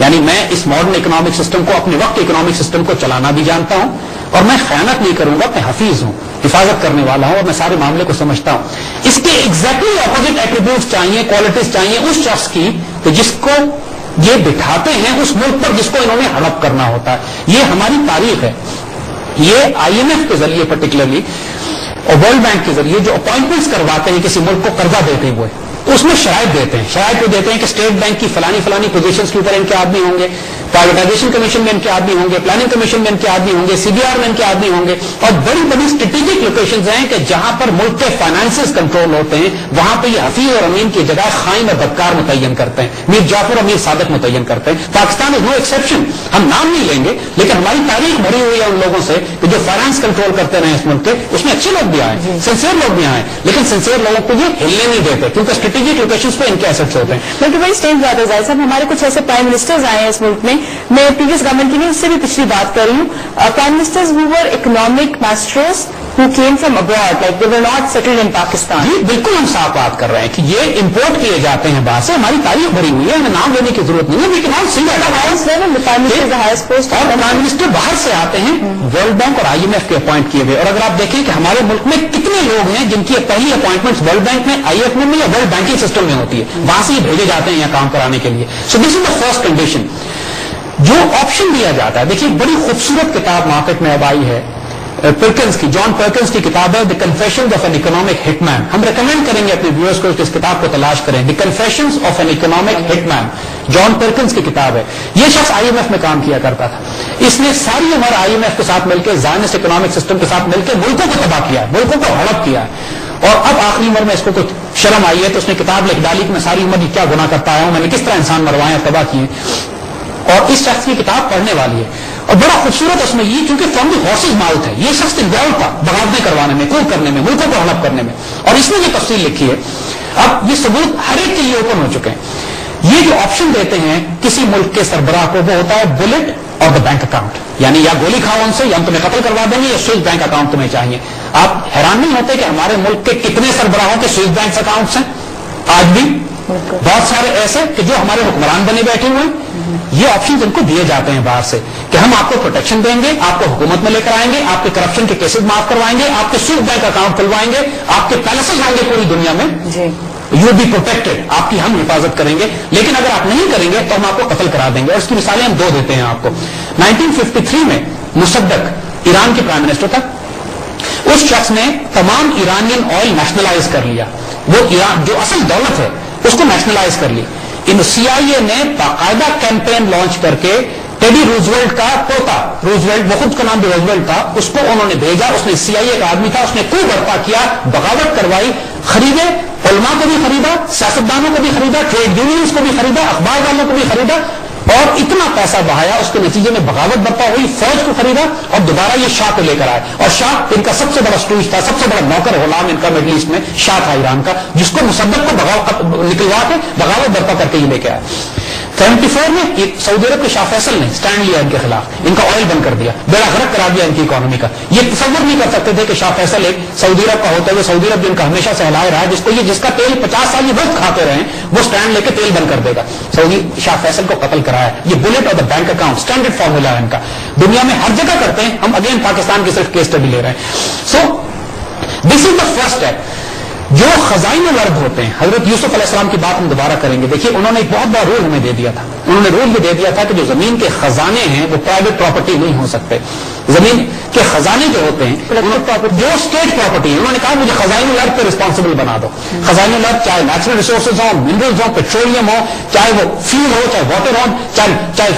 یعنی میں اس ماڈرن اکنامک سسٹم کو, اپنے وقت اکنامک سسٹم کو چلانا بھی جانتا ہوں, اور میں خیانت نہیں کروں گا, میں حفیظ ہوں, حفاظت کرنے والا ہوں, اور میں سارے معاملے کو سمجھتا ہوں. اس کے ایگزیکٹلی اپوزٹ ایٹریبیوٹس چاہیے, کوالٹیز چاہیے اس شخص کی کہ جس کو یہ بٹھاتے ہیں اس ملک پر جس کو انہوں نے ہڑپ کرنا ہوتا ہے. یہ ہماری تاریخ ہے. یہ IMF کے ذریعے پرٹیکولرلی اور ورلڈ بینک کے ذریعے جو اپوائنٹمنٹس کرواتے ہیں کسی ملک کو قرضہ دیتے ہوئے, تو اس میں شرائط دیتے ہیں. شرائط وہ دیتے ہیں کہ اسٹیٹ بینک کی فلانی پوزیشنز کے اوپر ان کے آدمی ہوں گے, پرائیویٹائزیشن کمیشن میں ان کے آدمی ہوں گے, پلاننگ کمیشن میں ان کے آدمی ہوں گے, سی بی آر میں ان کے آدمی ہوں گے, اور بڑی بڑی اسٹریٹجک لوکیشنز ہیں کہ جہاں پر ملک کے فائنانسز کنٹرول ہوتے ہیں, وہاں پہ یہ حفیظ اور امین کی جگہ خائن اور بدکار متعین کرتے ہیں, میر جعفر اور میر صادق متعین کرتے ہیں. پاکستان از نو ایکسیپشن. ہم نام نہیں لیں گے لیکن ہماری تاریخ بھری ہوئی ہے ان لوگوں سے کہ جو فائنانس کنٹرول کرتے رہے اس ملک کے, اس میں اچھے لوگ بھی آئے, سنسیئر لوگ بھی آئے, لیکن سنسیئر لوگوں کو یہ ہلنے نہیں دیتے کیونکہ اسٹریٹجک لوکیشنز پہ ان کے ایسٹس ہوتے ہیں. بلکہ بھائی اسٹینج بات ہے ظاہر صاحب, ہمارے کچھ ایسے پرائم منسٹرز آئے ہیں اس ملک میں پریویس گورنمنٹ کی نہیں, اس سے بھی پچھلی بات کر رہی ہوں, prime ministers who were economic masters who came from abroad, like they were not settled in Pakistan. جی بالکل ہم صاف بات کر رہے ہیں کہ یہ امپورٹ کیے جاتے ہیں باہر سے. ہماری تاریخ بھری ہوئی ہے, ہمیں نام لینے کی ضرورت نہیں ہے. لیکن اور پرائم منسٹر باہر سے آتے ہیں, ورلڈ بینک اور آئی ایم ایف کے اپوائنٹ کیے ہوئے. اور اگر آپ دیکھیں کہ ہمارے ملک میں کتنے لوگ ہیں جن کی پہلی اپوائنٹمنٹ ورلڈ بینک میں, آئی ایف میں یا ورلڈ بینکنگ سسٹم میں ہوتی ہے, وہاں سے یہ بھیجے جاتے ہیں یہاں کام کرانے کے لیے. سو دس از دا فرسٹ کنڈیشن. جو آپشن دیا جاتا ہے, دیکھیے بڑی خوبصورت کتاب مارکیٹ میں اب آئی ہے پرکنز کی, جان پرکنز کی کتاب ہے دی کنفیشنز آف این اکنامک ہٹ مین. ہم ریکمینڈ کریں گے اپنے ویورز کو کہ اس کتاب کو تلاش کریں. دی کنفیشنز آف این اکنامک ہٹ مین, جان پرکنز کی کتاب ہے. یہ شخص آئی ایم ایف میں کام کیا کرتا تھا. اس نے ساری عمر آئی ایم ایف کے ساتھ مل کے, زائنسٹ اکنامک سسٹم کے ساتھ مل کے ملکوں کو تباہ کیا ہے, ملکوں کو ہڑپ کیا ہے. اور اب آخری عمر میں اس کو کچھ شرم آئی ہے تو اس نے کتاب لکھ ڈالی کہ میں ساری عمر کیا گناہ کرتا آیا ہوں, میں نے کس طرح انسان مروائے اور تباہ کیے. اور اس شخص کی کتاب پڑھنے والی ہے, اور بڑا خوبصورت اس میں یہ, کیونکہ فرام دی ہارسز ماؤتھ ہے, یہ شخص انوالو تھا بغاوتیں کروانے میں, کون کرنے میں, ملکوں کو ہڑپ کرنے میں, اور اس نے یہ تفصیل لکھی ہے. اب یہ ثبوت ہر ایک کے لیے اوپن ہو چکے ہیں. یہ جو آپشن دیتے ہیں کسی ملک کے سربراہ کو, وہ ہوتا ہے بلٹ اور دا بینک اکاؤنٹ, یعنی یا گولی کھاؤ ان سے, یا ہم تمہیں قتل کروا دیں گے, یا سوئس بینک اکاؤنٹ تمہیں چاہیے. آپ حیران نہیں ہوتے کہ ہمارے ملک کے کتنے سربراہوں کے سوئس بینک اکاؤنٹس ہیں آج بھی, بہت سارے ایسے کہ جو ہمارے حکمران بنے بیٹھے ہوئے ہیں. یہ آپشن ان کو دیے جاتے ہیں باہر سے کہ ہم آپ کو پروٹیکشن دیں گے, آپ کو حکومت میں لے کر آئیں گے, آپ کے کرپشن کے کیسز معاف کروائیں گے, آپ کے سوئس بینک اکاؤنٹ کھلوائیں گے, آپ کے پیلسز ہوں گے پوری دنیا میں, یو بی پروٹیکٹڈ, آپ کی ہم حفاظت کریں گے. لیکن اگر آپ نہیں کریں گے تو ہم آپ کو قتل کرا دیں گے. اور اس کی مثالیں ہم دو دیتے ہیں آپ کو. 1953 میں مصدق ایران کے پرائم منسٹر تھا. اس شخص نے تمام ایرانین آئل نیشنلائز کر لیا, وہ ایران جو اصل دولت ہے اس کو نیشنلائز کر لی. ان سی آئی اے نے باقاعدہ کیمپین لانچ کر کے ٹیڈی روزویلٹ کا پوتا, روزویلٹ وہ خود کا نام بھی روزویلٹ تھا, اس کو انہوں نے بھیجا. اس نے سی آئی اے کا آدمی تھا, اس نے کو برپا کیا, بغاوت کروائی, خریدے, علماء کو بھی خریدا, سیاستدانوں کو بھی خریدا, ٹریڈ یونینز کو بھی خریدا, اخبار والوں کو بھی خریدا, اور اتنا پیسہ بہایا, اس کے نتیجے میں بغاوت برپا ہوئی, فوج کو خریدا, اور دوبارہ یہ شاہ کو لے کر آئے. اور شاہ ان کا سب سے بڑا اسٹوج تھا, سب سے بڑا نوکر غلام ان کا مڈل ایسٹ میں شاہ تھا ایران کا, جس کو مصدق کو نکلوا کے بغاوت برپا کر کے یہ لے کے آئے. 74 میں سعودی عرب کے شاہ فیصل نے اسٹینڈ لیا ان کے خلاف, ان کا آئل بند کر دیا, بیڑا غرق کرا دیا ان کی اکانومی کا. یہ تصور نہیں کر سکتے تھے کہ شاہ فیصل ایک سعودی عرب کا ہوتا ہے, سعودی عرب جن کا ہمیشہ سے ہلایا رہا ہے, جس کا تیل 50 سال یہ وقت کھاتے رہے, وہ اسٹینڈ لے کے تیل بند کر دے گا. سعودی شاہ فیصل کو قتل کرایا. یہ بلٹ اور the bank account standard formula ہے ان کا, دنیا میں ہر جگہ کرتے ہیں. ہم اگین پاکستان کی صرف کیس اسٹڈی لے رہے ہیں. سو دس از دا فرسٹ اسٹیپ. جو خزائن الارض ہوتے ہیں, حضرت یوسف علیہ السلام کی بات ہم دوبارہ کریں گے. دیکھیے انہوں نے ایک بہت بڑا رول ہمیں دے دیا تھا. انہوں نے رول یہ دے دیا تھا کہ جو زمین کے خزانے ہیں وہ پرائیویٹ پراپرٹی نہیں ہو سکتے. زمین کے خزانے جو ہوتے ہیں جو اسٹیٹ پراپرٹی ہے, انہوں نے کہا مجھے خزائن الارض پہ رسپانسبل بنا دو. خزائن الارض چاہے نیچرل ریسورسز ہوں, منرلز ہوں, پیٹرولیم ہو, چاہے وہ فیول ہو, چاہے واٹر ہو, چاہے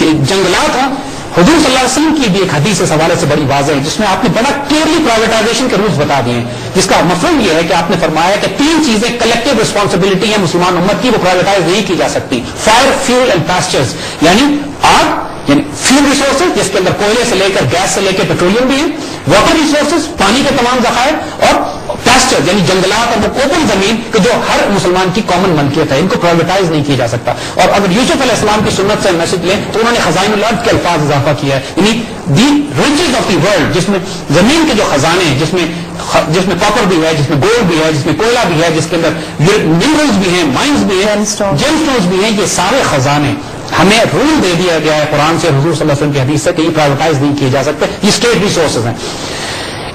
جنگلات ہوں. حضور صلی اللہ علیہ وسلم کی بھی ایک حدیث اس حوالے سے بڑی واضح ہے, جس میں آپ نے بڑا کلیئرلی پرائیویٹائزیشن کے رولز بتا دیے ہیں, جس کا مفہوم یہ ہے کہ آپ نے فرمایا کہ 3 چیزیں کلیکٹو رسپانسبلٹی ہے مسلمان امت کی, وہ پرائیویٹائز نہیں کی جا سکتی. فائر, فیول اینڈ پیسچرز, یعنی آگ, یعنی فیول ریسورسز جس کے اندر کوئلے سے لے کر گیس سے لے کے پیٹرولیم بھی ہے, واٹر ریسورسز پانی کے تمام ذخائر, اور پیسچر یعنی جنگلات اور وہ اوپن زمین کہ جو ہر مسلمان کی کامن ملکیت ہے, ان کو پرائیویٹائز نہیں کیا جا سکتا. اور اگر یوسف علیہ السلام کی سنت سے میسج لیں تو انہوں نے خزائن الارض کے الفاظ اضافہ کیا ہے, یعنی دی ریچز آف دی ورلڈ, جس میں زمین کے جو خزانے ہیں, جس میں کاپر بھی ہے, جس میں گولڈ بھی ہے, جس میں کوئلہ بھی ہے, جس کے اندر منرلز بھی ہیں, مائنز بھی ہیں, جیم سٹونز بھی ہیں, یہ سارے خزانے ہمیں رول دے دیا گیا ہے قرآن سے, حضور صلی اللہ علیہ وسلم کی حدیث سے, کہ یہ پرائیویٹائز نہیں کیے جا سکتے. یہ اسٹیٹ ریسورسز ہیں.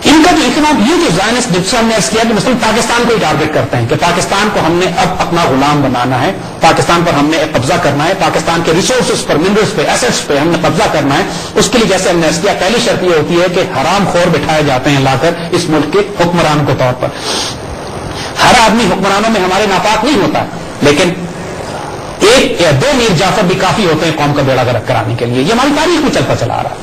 ان کا جو اکنام, یہ جو زائنسٹ ڈپسن نے کیا کہ مثلا پاکستان کو ہی ٹارگٹ کرتے ہیں کہ پاکستان کو ہم نے اب اپنا غلام بنانا ہے, پاکستان پر ہم نے قبضہ کرنا ہے, پاکستان کے ریسورسز پر, منرلز پہ, ایسٹس پہ ہم نے قبضہ کرنا ہے. اس کے لیے جیسے ہم نے کیا, پہلی شرط یہ ہوتی ہے کہ حرام خور بٹھائے جاتے ہیں لا کر اس ملک کے حکمران کو طور پر. ہر آدمی حکمرانوں میں ہمارے ناپاک نہیں ہوتا، لیکن ایک یا دو میر جعفر بھی کافی ہوتے ہیں قوم کا بیڑا غرق کرانے کے لیے. یہ ہماری تاریخ میں چلتا چلا آ رہا ہے.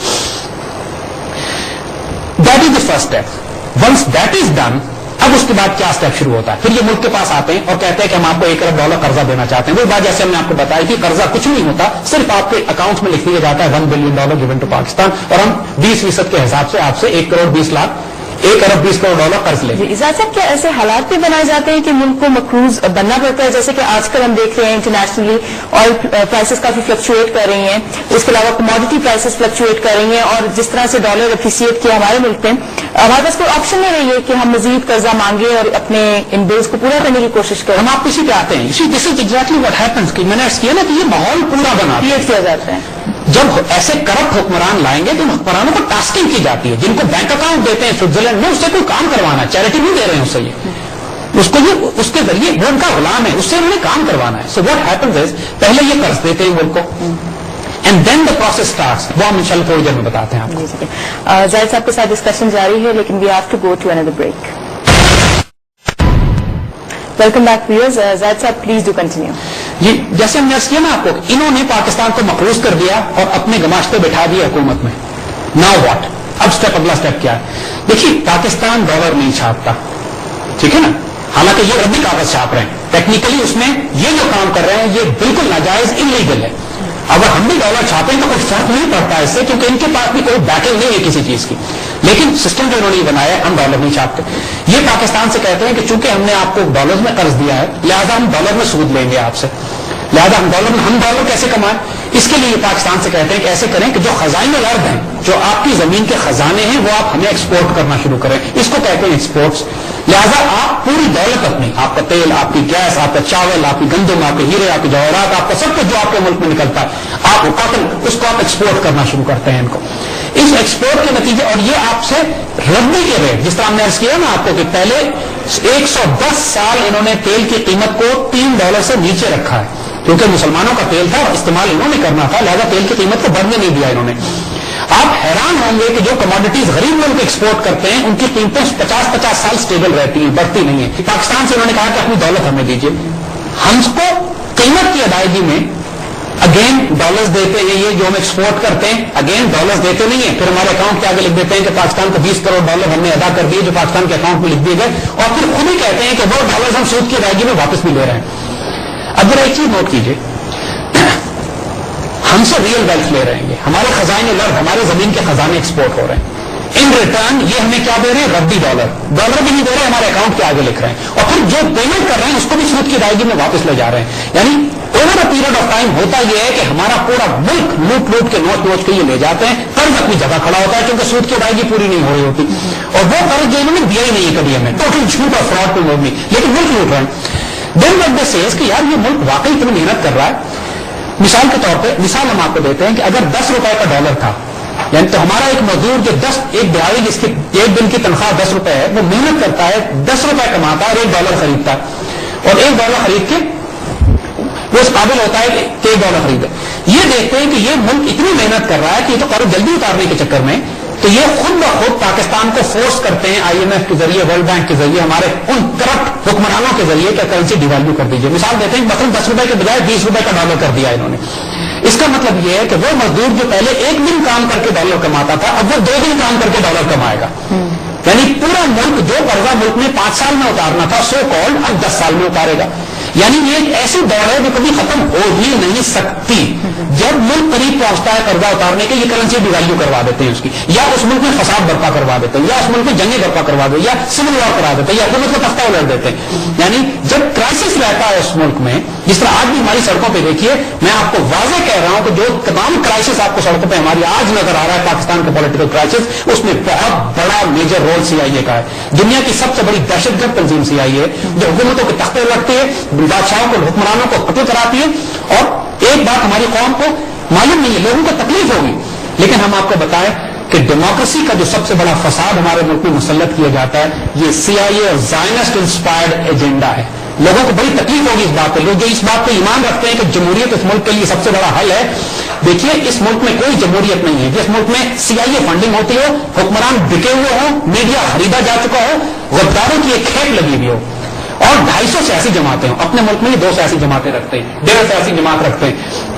That is the first step. Once that is done, اب اس کے بعد کیا اسٹیپ شروع ہوتا ہے؟ پھر یہ ملک کے پاس آتے ہیں اور کہتے ہیں کہ ہم آپ کو $1 ارب قرضہ دینا چاہتے ہیں. وہ بات جیسے ہم نے آپ کو بتایا کہ قرضہ کچھ نہیں ہوتا، صرف آپ کے اکاؤنٹ میں لکھ دیا جاتا ہے $1 بلین گیون ٹو پاکستان، اور ہم 20% کے حساب سے آپ سے $1 ارب 20 کروڑ قرض لیں. اجازت صاحب، کیا ایسے حالات بھی بنائے جاتے ہیں کہ ملک کو مقروض بننا پڑتا ہے؟ جیسے کہ آج کل ہم دیکھ رہے ہیں انٹرنیشنلی آئل پرائسز کافی فلکچویٹ کر رہی ہیں، اس کے علاوہ کموڈٹی پرائسز فلکچویٹ کر رہی ہیں، اور جس طرح سے ڈالر اپریسیٹ کیا ہمارے ملک میں، ہمارے پاس کوئی آپشن نہیں رہی ہے کہ ہم مزید قرضہ مانگے اور اپنے ان بلز کو پورا کرنے کی کوشش کریں. ہم آپ کسی پہ آتے ہیں. دس از ایگزیکٹلی واٹ ہیپنس کہ میں نے کیا نا کہ یہ ماحول پورا بنا کریٹ کیا جاتا ہے. جب ایسے کرپٹ حکمران لائیں گے تو حکمرانوں کو ٹاسکنگ کی جاتی ہے، جن کو بینک اکاؤنٹ دیتے ہیں سوئٹزرلینڈ میں، اس سے کوئی کام کروانا ہے، چیریٹی نہیں دے رہے ہیں اس سے، یہ اس کو یہ اس کے ذریعے وہ ان کا غلام ہے، اس سے انہوں نے کام کروانا ہے. سو واٹ ہیپنز از پہلے یہ قرض دیتے ہیں ملک کو، and then the process starts. وہ ہم انشاءاللہ تھوڑی دیر میں بتاتے ہیں آپ کو. زاہد صاحب کے ساتھ ڈسکشن جاری ہے، لیکن we have to go to another break. Welcome back viewers. Zahid صاحب پلیز ڈو کنٹینیو. جی، جیسے ہم نے عرض کیا نا آپ کو، انہوں نے پاکستان کو مقروض کر دیا اور اپنے گماشتے بٹھا دیا حکومت میں. Now what? اب اگلا اسٹیپ کیا ہے؟ دیکھیے، پاکستان ڈالر نہیں چھاپتا، ٹھیک ہے نا، حالانکہ یہ ربی کاغذ چھاپ رہے ہیں. ٹیکنیکلی اس میں یہ جو کام کر رہے ہیں یہ بالکل ناجائز انلیگل ہے. اگر ہم بھی ڈالر چھاپیں تو کوئی فرق نہیں پڑتا اس سے، کیونکہ ان کے پاس بھی کوئی بیکنگ نہیں ہے کسی چیز کی. لیکن سسٹم جو انہوں نے بنایا ہے، ہم ڈالر نہیں چھاپتے. یہ پاکستان سے کہتے ہیں کہ چونکہ ہم نے آپ کو ڈالر میں قرض دیا ہے، لہذا ہم ڈالر میں سود لیں گے آپ سے، لہذا ہم ڈالر کیسے کمائیں؟ اس کے لیے یہ پاکستان سے کہتے ہیں کہ ایسے کریں کہ جو خزائن الارض ہیں، جو آپ کی زمین کے خزانے ہیں، وہ آپ ہمیں ایکسپورٹ کرنا شروع کریں. اس کو کہتے ہیں ایکسپورٹس. لہذا آپ پوری دولت اپنی، آپ کا تیل، آپ کی گیس، آپ کا چاول، آپ کی گندم، آپ کے ہیرے، آپ کے جواہرات، آپ کا سب کچھ جو آپ کے ملک میں نکلتا ہے، آپ کاٹن، اس کو آپ ایکسپورٹ کرنا شروع کرتے ہیں ان کو. اس ایکسپورٹ کے نتیجے، اور یہ آپ سے ربی کے ریٹ، جس طرح ہم نے عرض کیا نا آپ کو کہ پہلے 110 سال انہوں نے تیل کی قیمت کو $3 سے نیچے رکھا ہے، کیونکہ مسلمانوں کا تیل تھا اور استعمال انہوں نے کرنا تھا، لہذا تیل کی قیمت کو بڑھنے نہیں دیا انہوں نے. آپ حیران ہوں گے کہ جو کموڈیٹیز غریب ملک ایکسپورٹ کرتے ہیں ان کی قیمتیں 50 سال سٹیبل رہتی ہیں، بڑھتی نہیں ہیں. پاکستان سے انہوں نے کہا کہ اپنی دولت ہمیں دیجیے. ہم کو قیمت کی ادائیگی میں اگین ڈالرز دیتے ہیں، یہ جو ہم ایکسپورٹ کرتے ہیں اگین ڈالرز دیتے نہیں ہیں، پھر ہمارے اکاؤنٹ کے آگے لکھ دیتے ہیں کہ پاکستان کو $20 کروڑ ہم نے ادا کر دیے جو پاکستان کے اکاؤنٹ میں لکھ دیے گئے، اور پھر خود ہی کہتے ہیں کہ وہ ڈالرز ہم سود کی ادائیگی میں واپس بھی لے رہے ہیں. اب ذرا ایک چیز نوٹ کیجیے، ہم سے ریئل ویلتھ لے رہے ہیں، ہمارے خزانے الارض، ہمارے زمین کے خزانے ایکسپورٹ ہو رہے ہیں. ان ریٹرن یہ ہمیں کیا دے رہے ہیں؟ ربی ڈالر بھی نہیں دے رہے، ہمارے اکاؤنٹ کے آگے لکھ رہے ہیں، اور پھر جو پیمنٹ کر رہے ہیں اس کو بھی سود کی ادائیگی میں واپس لے جا رہے ہیں. یعنی over a period of time ہوتا یہ ہے کہ ہمارا پورا ملک لوٹ کے نوچ کے یہ لے جاتے ہیں. قرض اپنی جگہ کھڑا ہوتا ہے کیونکہ سود کی ادائیگی پوری نہیں ہو رہی ہوتی، اور وہ قرض جو انہوں نے دیا ہی نہیں ہے کبھی ہمیں، ٹوٹل جھوٹ اور فراڈ پہ مبنی، لیکن ملک لوٹ رہے ہیں. دین وٹ دے سیز کہ یار یہ ملک واقعی اتنی محنت کر رہا ہے. مثال کے طور پہ ہم آپ کو دیتے ہیں کہ اگر $10 کا ڈالر تھا، یعنی تو ہمارا ایک مزدور جو ایک دہاڑی جس کی ایک دن کی تنخواہ $10 ہے، وہ محنت کرتا ہے، $10 کماتا ہے اور $1 خریدتا ہے، اور $1 خرید کے وہ اس قابل ہوتا ہے کہ $1 خریدے. یہ دیکھتے ہیں کہ یہ ملک اتنی محنت کر رہا ہے کہ یہ تو قرض جلدی اتارنے کے چکر میں، تو یہ خود بخود پاکستان کو فورس کرتے ہیں IMF کے ذریعے، ورلڈ بینک کے ذریعے، ہمارے ان کرپٹ حکمرانوں کے ذریعے کہ کرنسی ڈیویلیو کر دیجیے. مثال دیتے ہیں مثلا $10 کے بجائے $20 کا ڈالر کر دیا انہوں نے. اس کا مطلب یہ ہے کہ وہ مزدور جو پہلے ایک دن کام کر کے ڈالر کماتا تھا، اب وہ 2 دن کام کر کے ڈالر کمائے گا. یعنی پورا ملک جو قرضہ ملک میں 5 سال میں اتارنا تھا سو کالڈ، اب 10 سال میں اتارے گا. یعنی یہ ایک ایسی دوڑ ہے جو کبھی ختم ہو ہی نہیں سکتی. جب ملک قریب پہنچتا ہے قرضہ اتارنے کے، یہ کرنسی ڈیویلیو کروا دیتے ہیں اس کی، یا اس ملک میں فساد برپا کروا دیتے ہیں، یا اس ملک میں جنگیں برپا کروا دیتے ہیں، یا سول وار کرا دیتے ہیں، یا حکومت کو تختہ الٹ دیتے ہیں. یعنی جب کرائسس رہتا ہے اس ملک میں، جس طرح آج بھی ہماری سڑکوں پہ دیکھیے، میں آپ کو واضح کہہ رہا ہوں کہ جو تمام کرائسس آپ کو سڑکوں پہ ہماری آج نظر آ رہا ہے پاکستان کا پولیٹیکل کرائسس، اس میں بہت بڑا میجر رول CIA کا ہے. دنیا کی سب سے بڑی دہشت گرد تنظیم CIA ہے، جو حکومتوں کے تختے لگتی ہے، بادشاہوں کو، حکمرانوں کو قتل کراتی ہے. اور ایک بات ہماری قوم کو معلوم نہیں ہے، لوگوں کو تکلیف ہوگی، لیکن ہم آپ کو بتائیں کہ ڈیموکریسی کا جو سب سے بڑا فساد ہمارے ملک میں مسلط کیا جاتا ہے، یہ CIA اور زائنسٹ انسپائرڈ ایجنڈا ہے. لوگوں کو بڑی تکلیف ہوگی اس بات پہ. لوگ جو اس بات پہ ایمان رکھتے ہیں کہ جمہوریت اس ملک کے لیے سب سے بڑا حل ہے، دیکھیے اس ملک میں کوئی جمہوریت نہیں ہے. جس ملک میں CIA فنڈنگ ہوتی ہو، حکمران بکے ہوئے ہوں، میڈیا خریدا جا چکا ہو، غداروں کی ایک کھیپ لگی ہوئی ہو، اور 250 سیاسی جماعتیں ہوں. اپنے ملک میں یہ 2 سیاسی جماعتیں رکھتے ہیں, 1.5 سیاسی جماعت رکھتے ہیں.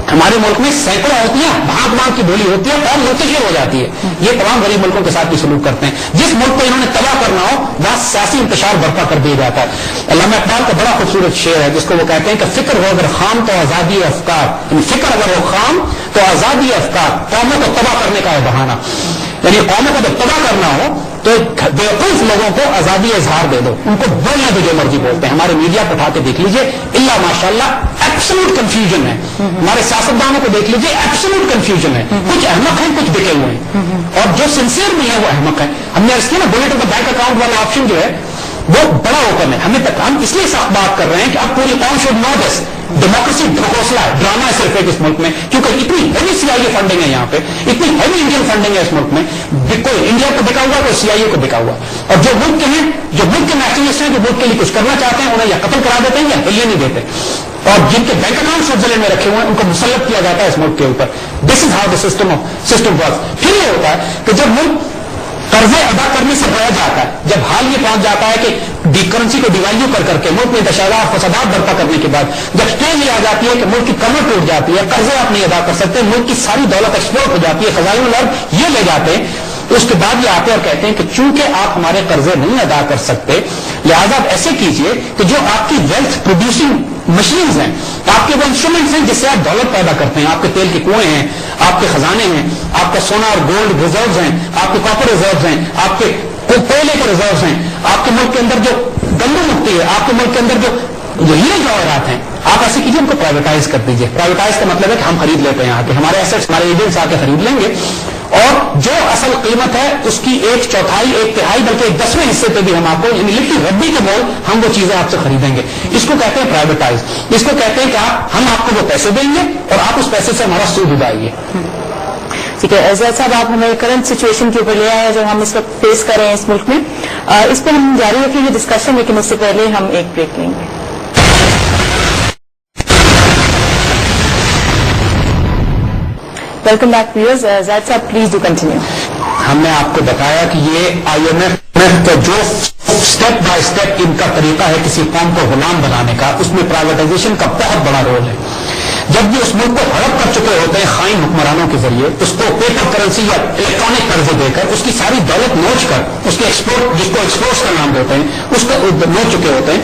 ہمارے ملک میں سینکڑوں ہوتی ہیں, بھاگ بھاگ کی بولی ہوتی ہے اور منتشر ہو جاتی ہے. یہ تمام غریب ملکوں کے ساتھ بھی سلوک کرتے ہیں. جس ملک کو انہوں نے تباہ کرنا ہو وہاں سیاسی انتشار برپا کر دیا جاتا ہے. علامہ اقبال کا بڑا خوبصورت شعر ہے جس کو وہ کہتے ہیں کہ فکر ہو اگر خام تو آزادی افکار, یعنی فکر اگر ہو خام تو آزادی افکار, قوموں کو تباہ کرنے کا ہے بہانہ. یعنی قوموں کو جب تباہ کرنا ہو تو بیوقوف لوگوں کو آزادی اظہار دے دو, ان کو بولنے دو جو مرضی بولتے ہیں. ہمارے میڈیا کو اٹھا کے دیکھ لیجئے, اللہ ماشاءاللہ ایبسولوٹ کنفیوژن ہے. ہمارے سیاستدانوں کو دیکھ لیجئے, ایبسولوٹ کنفیوژن ہے. کچھ احمق ہیں, کچھ بکے ہوئے ہیں, اور جو سنسیئر بھی ہیں وہ احمق ہیں. ہم نے اس لیے نا Bullet of the bank account والا آپشن جو ہے وہ بڑا اوپن ہے. ہم اس لیے بات کر رہے ہیں کہ اب پوری قوم شوڈ نو دس. ڈیموکریسی ڈھکوسلا ہے, ڈرامہ ہے صرف ایک اس ملک میں, کیونکہ اتنی heavy C I a funding ہے یہاں پہ, اتنی ہیوی انڈین فنڈنگ ہے اس ملک میں. کوئی انڈیا کو بکا ہوا, کوئی سی آئی اے کو بکا ہوا. اور جو ملک کے ہیں, جو ملک کے نیشنلسٹ ہیں, جو ملک کے لیے کچھ کرنا چاہتے ہیں, انہیں یا قتل کرا دیتے ہیں یا ہلنے نہیں دیتے. اور جن کے بینک اکاؤنٹ سوئٹزرلینڈ میں رکھے ہوئے ہیں ان کو مسلط کیا جاتا ہے اس ملک کے اوپر. This is how the system works. پھر یہ ہوتا ہے کہ جب ملک قرضے ادا کرنے سے رہ جاتا ہے, جب حال یہ پہنچ جاتا ہے کہ کرنسی کو ڈیویلیو کر کے ملک میں انتشارات فسادات برپا کرنے کے بعد جب اسٹیج یہ آ جاتی ہے کہ ملک کی کمر ٹوٹ جاتی ہے, قرضے آپ نہیں ادا کر سکتے, ملک کی ساری دولت ایکسپورٹ ہو جاتی ہے, خزائن الارض یہ لے جاتے ہیں, اس کے بعد یہ آتے اور کہتے ہیں کہ چونکہ آپ ہمارے قرضے نہیں ادا کر سکتے لہذا آپ ایسے کیجئے کہ جو آپ کی ویلتھ پروڈیوسنگ مشینز ہیں, آپ کے وہ انسٹرومنٹس ہیں جس سے آپ دولت پیدا کرتے ہیں, آپ کے تیل کے کنویں ہیں, آپ کے خزانے ہیں, آپ کا سونا اور گولڈ ریزروز ہیں, آپ کے کاپر ریزروز ہیں, آپ کے کوئلے کے ریزروز ہیں, آپ کے ملک کے اندر جو گندم اگتی ہے, آپ کے ملک کے اندر جو ہیرے جواہرات ہیں, آپ ایسے کیجیے ان کو پرائیویٹائز کر دیجیے. پرائیویٹائز کا مطلب ہے کہ ہم خرید لیتے ہیں, آ کے ہمارے ایسٹس ہمارے ایجنٹس آ کے خرید لیں گے, اور جو اصل قیمت ہے اس کی 1/4 1/3 بلکہ 1/10 حصے پہ بھی ہم آپ کو یعنی لٹی ربی کے مول ہم وہ چیزیں آپ سے خریدیں گے. اس کو کہتے ہیں پرائیویٹائز. اس کو کہتے ہیں کہ ہم آپ کو وہ پیسے دیں گے اور آپ اس پیسے سے ہمارا سود اٹھائیے. ٹھیک ہے زید صاحب, آپ ہمیں کرنٹ سچویشن کے اوپر لے آئے جو ہم اس وقت فیس کر رہے ہیں اس ملک میں, اس پہ ہم جاری رکھیں گے ڈسکشن, لیکن اس سے پہلے ہم ایک بریک لیں گے. Welcome back wears. زید صاحب پلیز ڈو کنٹینیو. ہم نے آپ کو بتایا کہ یہ آئی ایم ایف کا جو اسٹیپ بائی اسٹیپ ان کا طریقہ ہے کسی قوم کو غلام بنانے کا, اس میں پرائیویٹائزیشن کا بہت بڑا رول ہے. جب بھی اس ملک کو ہڑپ کر چکے ہوتے ہیں خائن حکمرانوں کے ذریعے, اس کو پیپر کرنسی یا الیکٹرانک قرضے دے کر اس کی ساری دولت نوچ کر اس کے ایکسپورٹ, جس کو ایکسپورٹس کا نام دیتے ہیں, اس کو نوچ چکے ہوتے ہیں.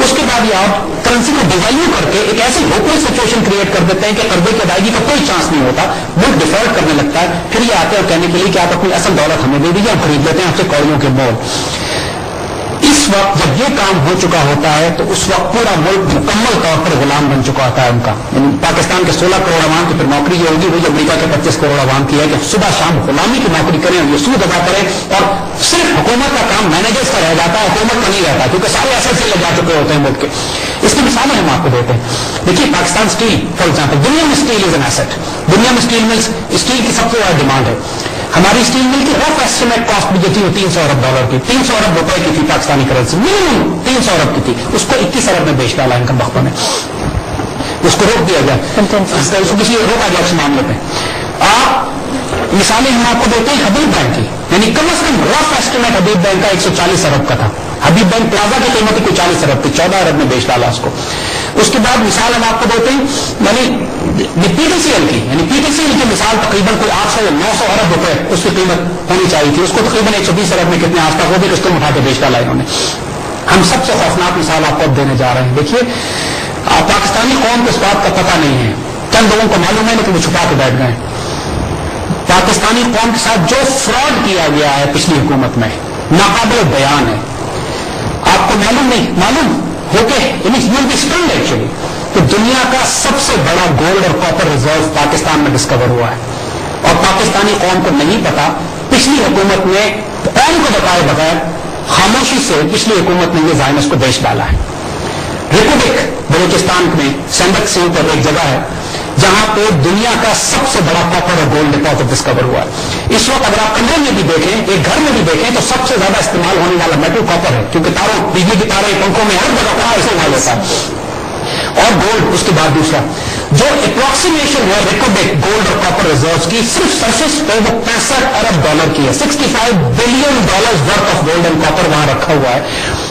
اس کے بعد یہ آپ کرنسی کو ڈیویلیو کر کے ایک ایسی ہوپلیس سچویشن کریٹ کر دیتے ہیں کہ قرضے کی ادائیگی کا کوئی چانس نہیں ہوتا, ملک ڈیفالٹ کرنے لگتا ہے. پھر یہ آتے ہیں اور کہنے کے لیے کہ آپ اپنی اصل دولت ہمیں دے دیجیے, ہم خرید لیتے ہیں آپ سے کوڑیوں کے مول. اس وقت جب یہ کام ہو چکا ہوتا ہے تو اس وقت پورا ملک مکمل طور پر غلام بن چکا ہوتا ہے ان کا. یعنی پاکستان کے 16 کروڑ عوام کی پھر نوکری یہ ہوگی وہی امریکہ کے 25 کروڑ عوام کی ہے کہ صبح شام غلامی کی نوکری کریں اور یہ سود ادا کریں, اور صرف حکومت کا کام مینیجرز کا رہ جاتا ہے, حکومت کا نہیں رہتا کیونکہ سارے ایسے لے جا چکے ہوتے ہیں ملک کے. اس کی مثالیں ہم آپ کو دیتے ہیں. دیکھیے پاکستان اسٹیل فار ایگزامپل, دنیا میں اسٹیل از این ایسٹ, دنیا میں اسٹیل ملز, اسٹیل کی سب سے زیادہ ڈیمانڈ ہے. ہماری اسٹیل مل کی رف ایسٹیمیٹ کاسٹ بھی جو تھی وہ $300 ارب کی, 300 ارب روپے کی تھی پاکستانی کرنسی, منیمم 300 ارب کی تھی. اس کو 21 ارب میں بیچ ڈالا ان کا وقتوں نے, اس کو روک دیا گیا, اس کو کسی روکا گیا اس معاملے پہ. آپ مثالیں ہم آپ کو دیتے ہیں حبیب بینک کی, یعنی کم از کم رف ایسٹیمیٹ حبیب بینک کا 140 ارب کا تھا. حبیب بینک پلازا کی قیمت کوئی 40 ارب تھی, 14 ارب میں بیچ ڈالا اس کو. اس کے بعد مثال ہم آپ کو دیتے ہیں یعنی پی ٹی سی ایل کی, یعنی پی ٹی سی ایل کی مثال تقریباً کوئی 800 یا 900 ارب روپے اس کی قیمت ہونی چاہیے تھی, اس کو تقریباً 120 ارب میں کتنے آس پاس وہ بھی قسطوں اٹھا کے بیچ ڈالا انہوں نے. ہم سب سے خوفناک مثال آپ کو اب دینے جا رہے ہیں. دیکھیے پاکستانی قوم کو اس بات کا پتہ نہیں ہے, چند لوگوں کو معلوم ہے لیکن وہ چھپا کے بیٹھ گئے. پاکستانی قوم کے ساتھ جو فراڈ کیا گیا ہے پچھلی حکومت میں ناقابل بیان ہے. آپ کو معلوم نہیں, معلوم ہو کے ایکچولی کہ دنیا کا سب سے بڑا گولڈ اور کاپر ریزرو پاکستان میں ڈسکور ہوا ہے, اور پاکستانی قوم کو نہیں پتا. پچھلی حکومت نے قوم کو بتائے بغیر خاموشی سے پچھلی حکومت نے یہ زائنس کو بیچ ڈالا ہے. ریپوبلک بلوچستان میں سینڈک سنگھ پر ایک جگہ ہے جہاں پہ دنیا کا سب سے بڑا کاپر اور گولڈ ڈپازٹ ڈسکور ہوا ہے. اس وقت اگر آپ کمرے میں بھی دیکھیں, ایک گھر میں بھی دیکھیں, تو سب سے زیادہ استعمال ہونے والا میٹل کاپر ہے, کیونکہ تاروں, بجلی کی تاریں, پنکھوں میں ہر جگہ کہاں استعمال ہوتا ہے. اور گولڈ اس کے بعد دوسرا جو اپروکسیمیشن ہے ریکوبیک گولڈ اور کاپر ریزروز کی صرف سرفیس پہ وہ $65 ارب کی ہے. $65 billion worth of gold and copper وہاں رکھا ہوا ہے.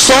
100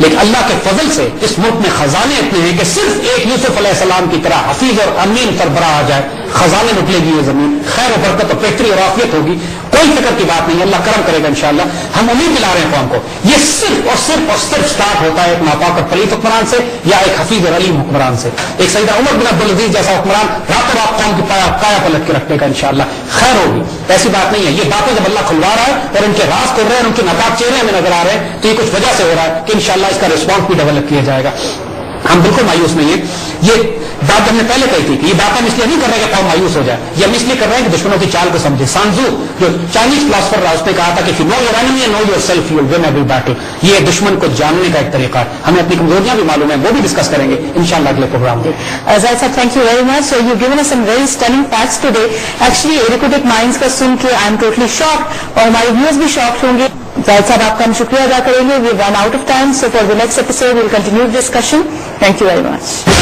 لیکن اللہ کے فضل سے اس ملک میں خزانے اتنے ہیں کہ صرف ایک یوسف علیہ السلام کی طرح حفیظ اور امین سربراہ آ جائے, خزانے نکلے گی یہ زمین, خیر و برکت اور بہتری اور عافیت ہوگی, کوئی فکر کی بات نہیں, اللہ کرم کرے گا انشاءاللہ. ہم امید دلا رہے ہیں قوم کو, یہ صرف سٹارٹ ہوتا ہے ایک ناپاک اور پلیت حکمران سے یا ایک حفیظ اور علیم حکمران سے. ایک سیدہ عمر بن عبدالعزیز جیسا حکمران راتوں رات قوم کی کایا پلٹ کے رکھے گا انشاءاللہ, خیر ہوگی. ایسی بات نہیں ہے, یہ باتیں جب اللہ کھلوا رہا ہے اور ان کے راز کھل رہے ہیں, ان کے ناپاک چہرے ہمیں نظر آ رہے ہیں, تو یہ کچھ وجہ سے ہو رہا ہے کہ انشاءاللہ اس کا رسپانس بھی ڈیولپ کیا جائے گا. ہم بالکل مایوس نہیں ہیں. یہ بات ہم نے پہلے کہی تھی کہ یہ بات ہم اس لیے نہیں کر رہے کہ قوم مایوس ہو جائے, یہ ہم اس لیے کر رہے ہیں کہ دشمنوں کی چال کو سمجھے. سانزو جو چائنیز فلاسفر رہا, اس نے کہا تھا کہ know your enemy know yourself you will win every battle. یہ دشمن کو جاننے کا ایک طریقہ ہے. ہمیں اپنی کمزوریاں بھی معلوم ہیں, وہ بھی ڈسکس کریں گے انشاءاللہ اگلے پروگرام میں. Zaid sir, thank you very much. So you've given us some very stunning facts today. Actually, Arithmetic Minds کا سن کے I am totally shocked, اور ہمارے viewers بھی shocked ہوں گے. Zaid صاحب آپ کا ہم شکریہ ادا کریں گے. We've run out of time, so for the next episode we'll continue the discussion. Thank you very much.